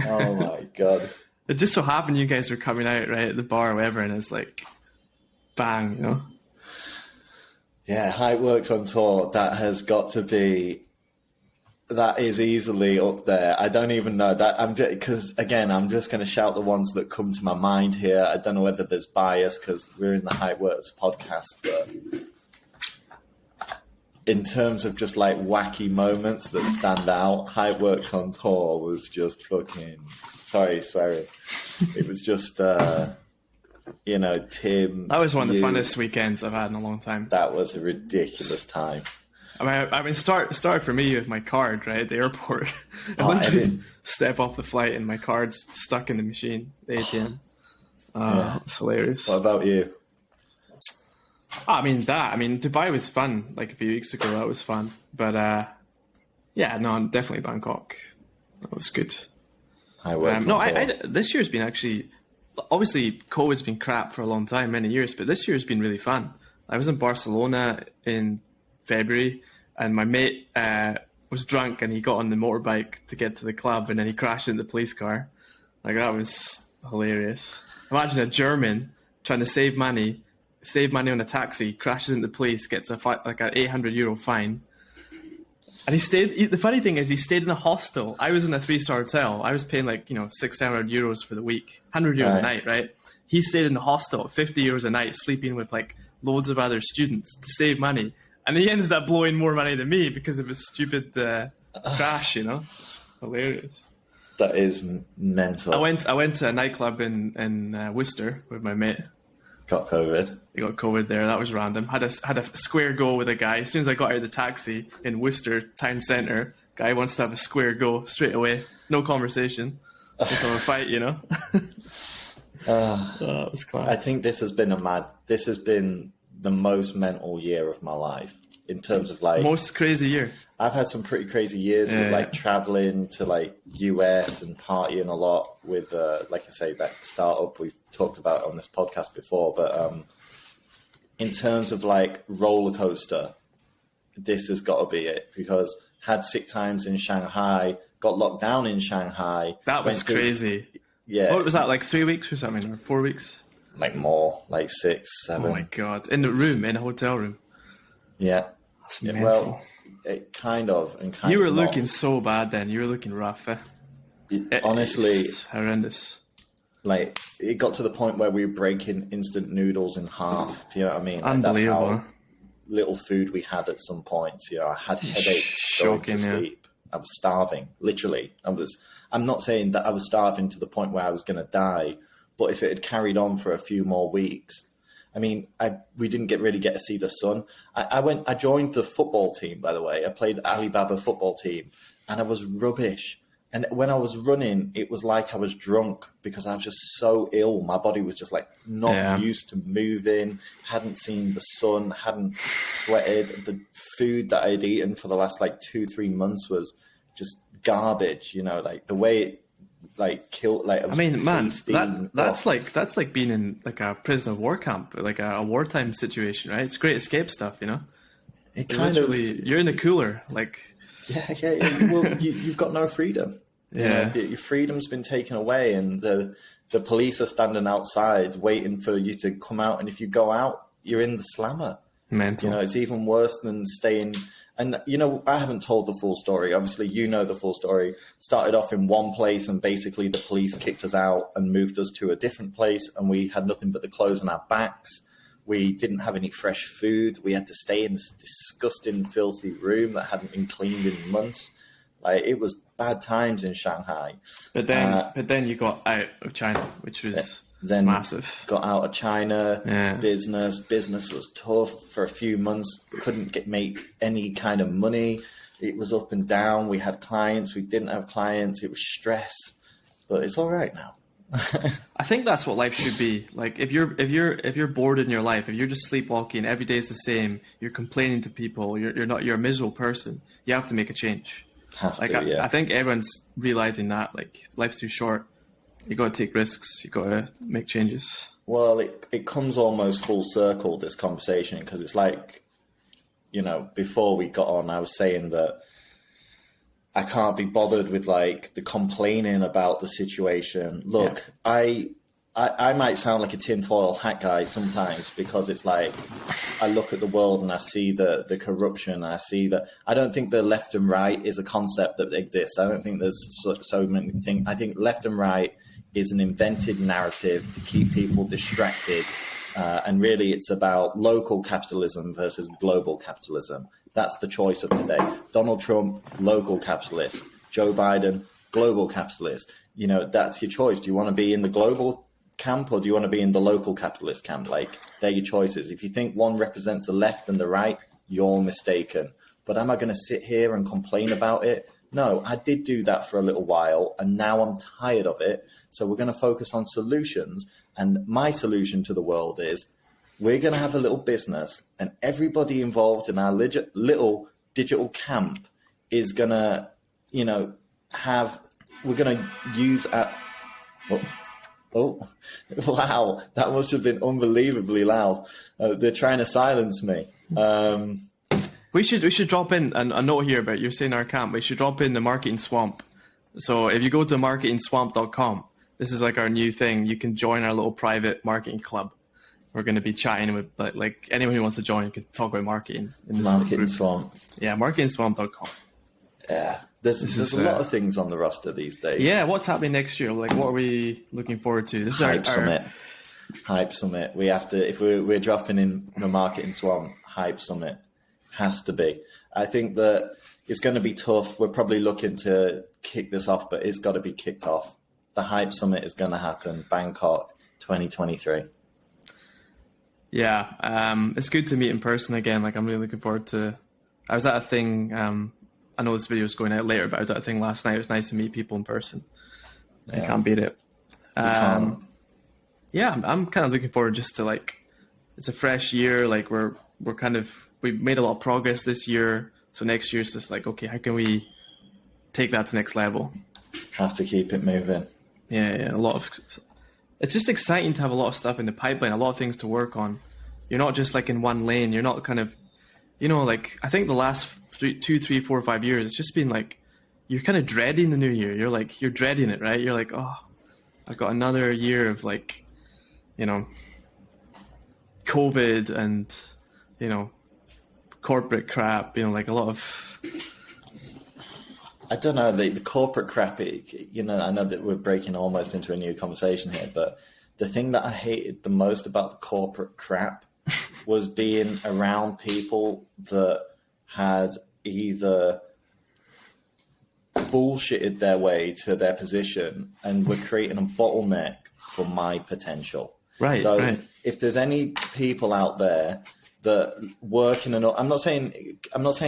Oh my god! It just so happened you guys were coming out right at the bar or whatever, and it's like, bang, Yeah, Hype Works on Tour. That has got to be. That is easily up there. I don't even know that because again, I'm just going to shout the ones that come to my mind here. I don't know whether there's bias because we're in the Hype Works podcast, but in terms of just like wacky moments that stand out, Hype Works on Tour was just fucking. Sorry, swearing. It was just, Tim. That was one of the funnest weekends I've had in a long time. That was a ridiculous time. I mean, start for me with my card, right, at the airport. I went to step off the flight and my card's stuck in the machine, the ATM. It's hilarious. What about you? Dubai was fun, like a few weeks ago, that was fun. But, definitely Bangkok. That was good. This year's been actually, obviously COVID's been crap for a long time, many years, but this year's been really fun. I was in Barcelona in February, and my mate was drunk and he got on the motorbike to get to the club, and then he crashed into the police car. Like, that was hilarious. Imagine a German trying to save money on a taxi, crashes into the police, gets an €800 fine. And the funny thing is he stayed in a hostel. I was in a 3-star hotel. I was paying €600 for the week, €100 a night, right? He stayed in a hostel, €50 a night, sleeping with like loads of other students to save money. And he ended up blowing more money than me because of his stupid crash, Hilarious. That is mental. I went to a nightclub in Worcester with my mate. Got COVID. He got COVID there. That was random. Had a square go with a guy. As soon as I got out of the taxi in Worcester town centre, guy wants to have a square go straight away. No conversation. Just have a fight, That was class. I think this has been the most mental year of my life in terms of like most crazy year. I've had some pretty crazy years with traveling to like US and partying a lot with like I say, that startup we've talked about on this podcast before, but in terms of like roller coaster, this has got to be it, because had sick times in Shanghai, got locked down in Shanghai. That was crazy. Yeah. What was that, like 3 weeks or something, or 4 weeks? Like more, like 6, 7. Oh my god! In a hotel room. Yeah, that's mental. Well, it kind of. You were looking so bad then. You were looking rough. Honestly, horrendous. Like, it got to the point where we were breaking instant noodles in half. Do you know what I mean? Unbelievable. That's how little food we had at some points. I had headaches going to sleep. I was starving, literally. I'm not saying that I was starving to the point where I was going to die, but if it had carried on for a few more weeks, I mean, we didn't really get to see the sun. I joined the football team, by the way. I played the Alibaba football team, and I was rubbish. And when I was running, it was like I was drunk because I was just so ill. My body was just like not used to moving, hadn't seen the sun, hadn't sweated. The food that I had eaten for the last like 2-3 months was just garbage, like the way it like killed. Like, I mean, man, that's like being in like a prisoner of war camp, like a wartime situation, right? It's great escape stuff, It kind of, you're in the cooler, like. Yeah. Well, you've got no freedom. Your freedom's been taken away, and the police are standing outside waiting for you to come out. And if you go out, you're in the slammer. Mental. It's even worse than staying And, you know, I haven't told the full story. Obviously, you know the full story. Started off in one place and basically the police kicked us out and moved us to a different place. And we had nothing but the clothes on our backs. We didn't have any fresh food. We had to stay in this disgusting, filthy room that hadn't been cleaned in months. Like, it was bad times in Shanghai. But then you got out of China, which was then massive. Got out of China. Yeah. Business was tough for a few months. Couldn't make any kind of money. It was up and down. We had clients. We didn't have clients. It was stress. But it's all right now. I think that's what life should be. Like, if you're bored in your life, if you're just sleepwalking, every day is the same, you're complaining to people, you're a miserable person, you have to make a change. I think everyone's realizing that, like, life's too short. You got to take risks. You got to make changes. Well, it comes almost full circle, this conversation, because it's like, you know, before we got on, I was saying that I can't be bothered with like the complaining about the situation. Look, yeah. I might sound like a tinfoil hat guy sometimes, because it's like I look at the world and I see the corruption. I see that I don't think the left and right is a concept that exists. I don't think there's so many things. I think left and right is an invented narrative to keep people distracted. And really it's about local capitalism versus global capitalism. That's the choice of today. Donald Trump, local capitalist. Joe Biden, global capitalist. You know, that's your choice. Do you want to be in the global camp or do you want to be in the local capitalist camp? Like, they're your choices. If you think one represents the left and the right, you're mistaken. But am I going to sit here and complain about it? No, I did do that for a little while and now I'm tired of it. So we're going to focus on solutions. And my solution to the world is we're going to have a little business and everybody involved in our little digital camp is going to, you know, we're going to use oh, wow, that must have been unbelievably loud. They're trying to silence me. We should drop in a note here about you're saying our camp. We should drop in the Marketing Swamp. So if you go to marketingswamp.com, this is like our new thing. You can join our little private marketing club. We're going to be chatting with like anyone who wants to join can talk about marketing in this Marketing group. Swamp. Yeah, marketingswamp.com. Yeah, there's a lot of things on the roster these days. Yeah, what's happening next year? Like, what are we looking forward to? This is Hype Summit. We have to, if we're dropping in the Marketing Swamp, Hype Summit has to be. I think that it's going to be tough. We're probably looking to kick this off, but it's got to be kicked off. The Hype Summit is going to happen, Bangkok 2023. Yeah, it's good to meet in person again. Like, I'm really looking forward to. I was at a thing. I know this video is going out later, but I was at a thing last night. It was nice to meet people in person. I can't beat it. Yeah, I'm kind of looking forward just to, like, it's a fresh year. Like, we've made a lot of progress this year. So next year's just like, okay, how can we take that to the next level? Have to keep it moving. Yeah, it's just exciting to have a lot of stuff in the pipeline, a lot of things to work on. You're not just like in one lane. You're not kind of, you know, like, I think the last 2, 3, 4, 5 years, it's just been like, you're kind of dreading the new year. You're dreading it, right? You're like, oh, I've got another year of, like, you know, COVID and, you know, corporate crap, you know, like a lot of... I don't know, the corporate crap, you know, I know that we're breaking almost into a new conversation here, but the thing that I hated the most about the corporate crap was being around people that had either bullshitted their way to their position and were creating a bottleneck for my potential. Right. So if there's any people out there that work in I'm not saying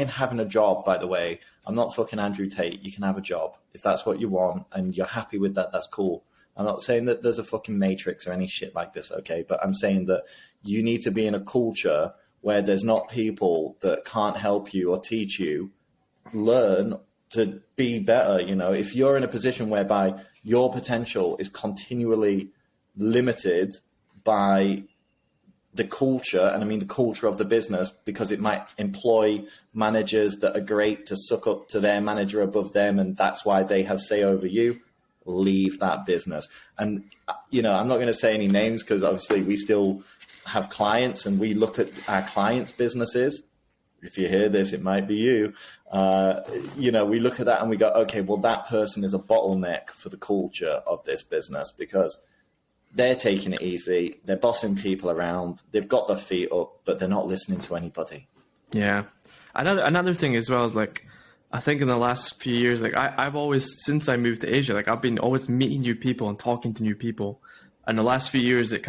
having a job, by the way. I'm not fucking Andrew Tate. You can have a job if that's what you want and you're happy with that. That's cool. I'm not saying that there's a fucking matrix or any shit like this, okay? But I'm saying that you need to be in a culture where there's not people that can't help you or teach you, learn to be better. You know, if you're in a position whereby your potential is continually limited by the culture, and I mean the culture of the business, because it might employ managers that are great to suck up to their manager above them, and that's why they have say over you, leave that business. And, you know, I'm not going to say any names because obviously we still have clients and we look at our clients' businesses. if you hear this, it might be you. You know, we look at that and we go, okay, well, that person is a bottleneck for the culture of this business because they're taking it easy. They're bossing people around. They've got their feet up, but they're not listening to anybody. Yeah. Another thing as well is like, I think in the last few years, like I've always, since I moved to Asia, like I've been always meeting new people and talking to new people. And the last few years, it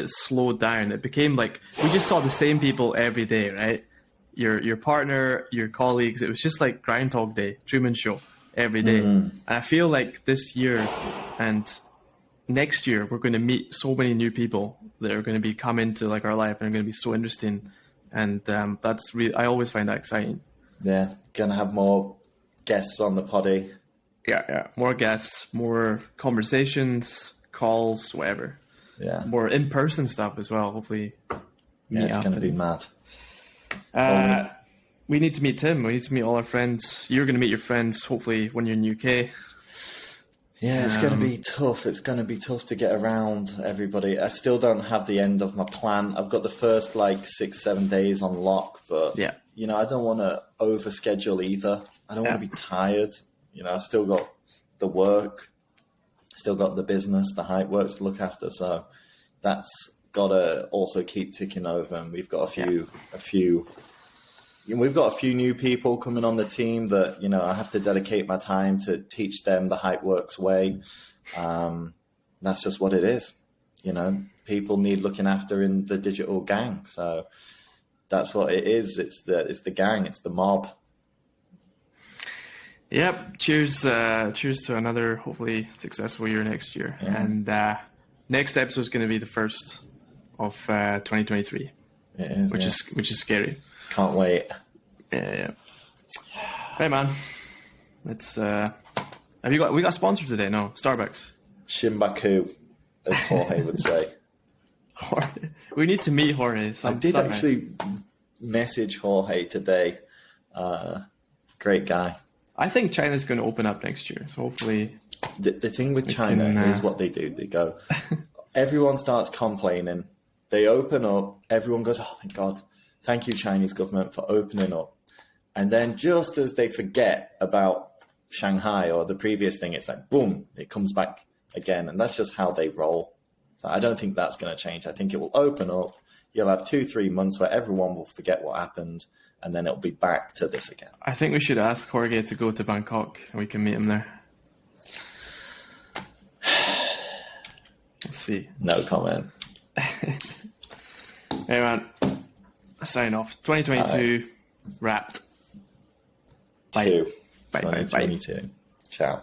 slowed down. It became like, we just saw the same people every day, right? Your partner, your colleagues, it was just like Groundhog Day, Truman Show every day. And I feel like this year and next year, we're going to meet so many new people that are going to be coming to like our life and are going to be so interesting. And that's really, I always find that exciting. Yeah, gonna have more guests on the poddy. Yeah. More guests, more conversations, calls, whatever. Yeah. More in-person stuff as well, hopefully. Yeah, it's gonna be mad. We need to meet Tim. We need to meet all our friends. You're going to meet your friends, hopefully, when you're in the UK. Yeah, it's going to be tough. It's going to be tough to get around everybody. I still don't have the end of my plan. I've got the first like 6-7 days on lock, but yeah, you know, I don't want to overschedule either. I don't want to be tired. You know, I've still got the work, still got the business, the hype works to look after. So that's got to also keep ticking over. And we've got we've got a few new people coming on the team that, you know, I have to dedicate my time to teach them the hype works way. That's just what it is. You know, people need looking after in the digital gang. So that's what it is. It's the gang. It's the mob. Yep. Cheers to another hopefully successful year next year. Yeah. And next episode is going to be the first of 2023. It is, which is scary. Can't wait. Yeah. Hey man, let's. We got a sponsor today? No, Starbucks. Shimbaku, as Jorge would say. Jorge. We need to meet Jorge. I did actually message Jorge today. Great guy. I think China's going to open up next year, so hopefully. The thing with China is what they do. They go. Everyone starts complaining. They open up. Everyone goes, "Oh, thank God! Thank you, Chinese government, for opening up." And then just as they forget about Shanghai or the previous thing, it's like, boom, it comes back again. And that's just how they roll. So I don't think that's going to change. I think it will open up. You'll have 2-3 months where everyone will forget what happened. And then it'll be back to this again. I think we should ask Jorge to go to Bangkok and we can meet him there. Let's see. No comment. Hey man, sign off. 2022 wrapped. Bye. Bye. 2022. Ciao.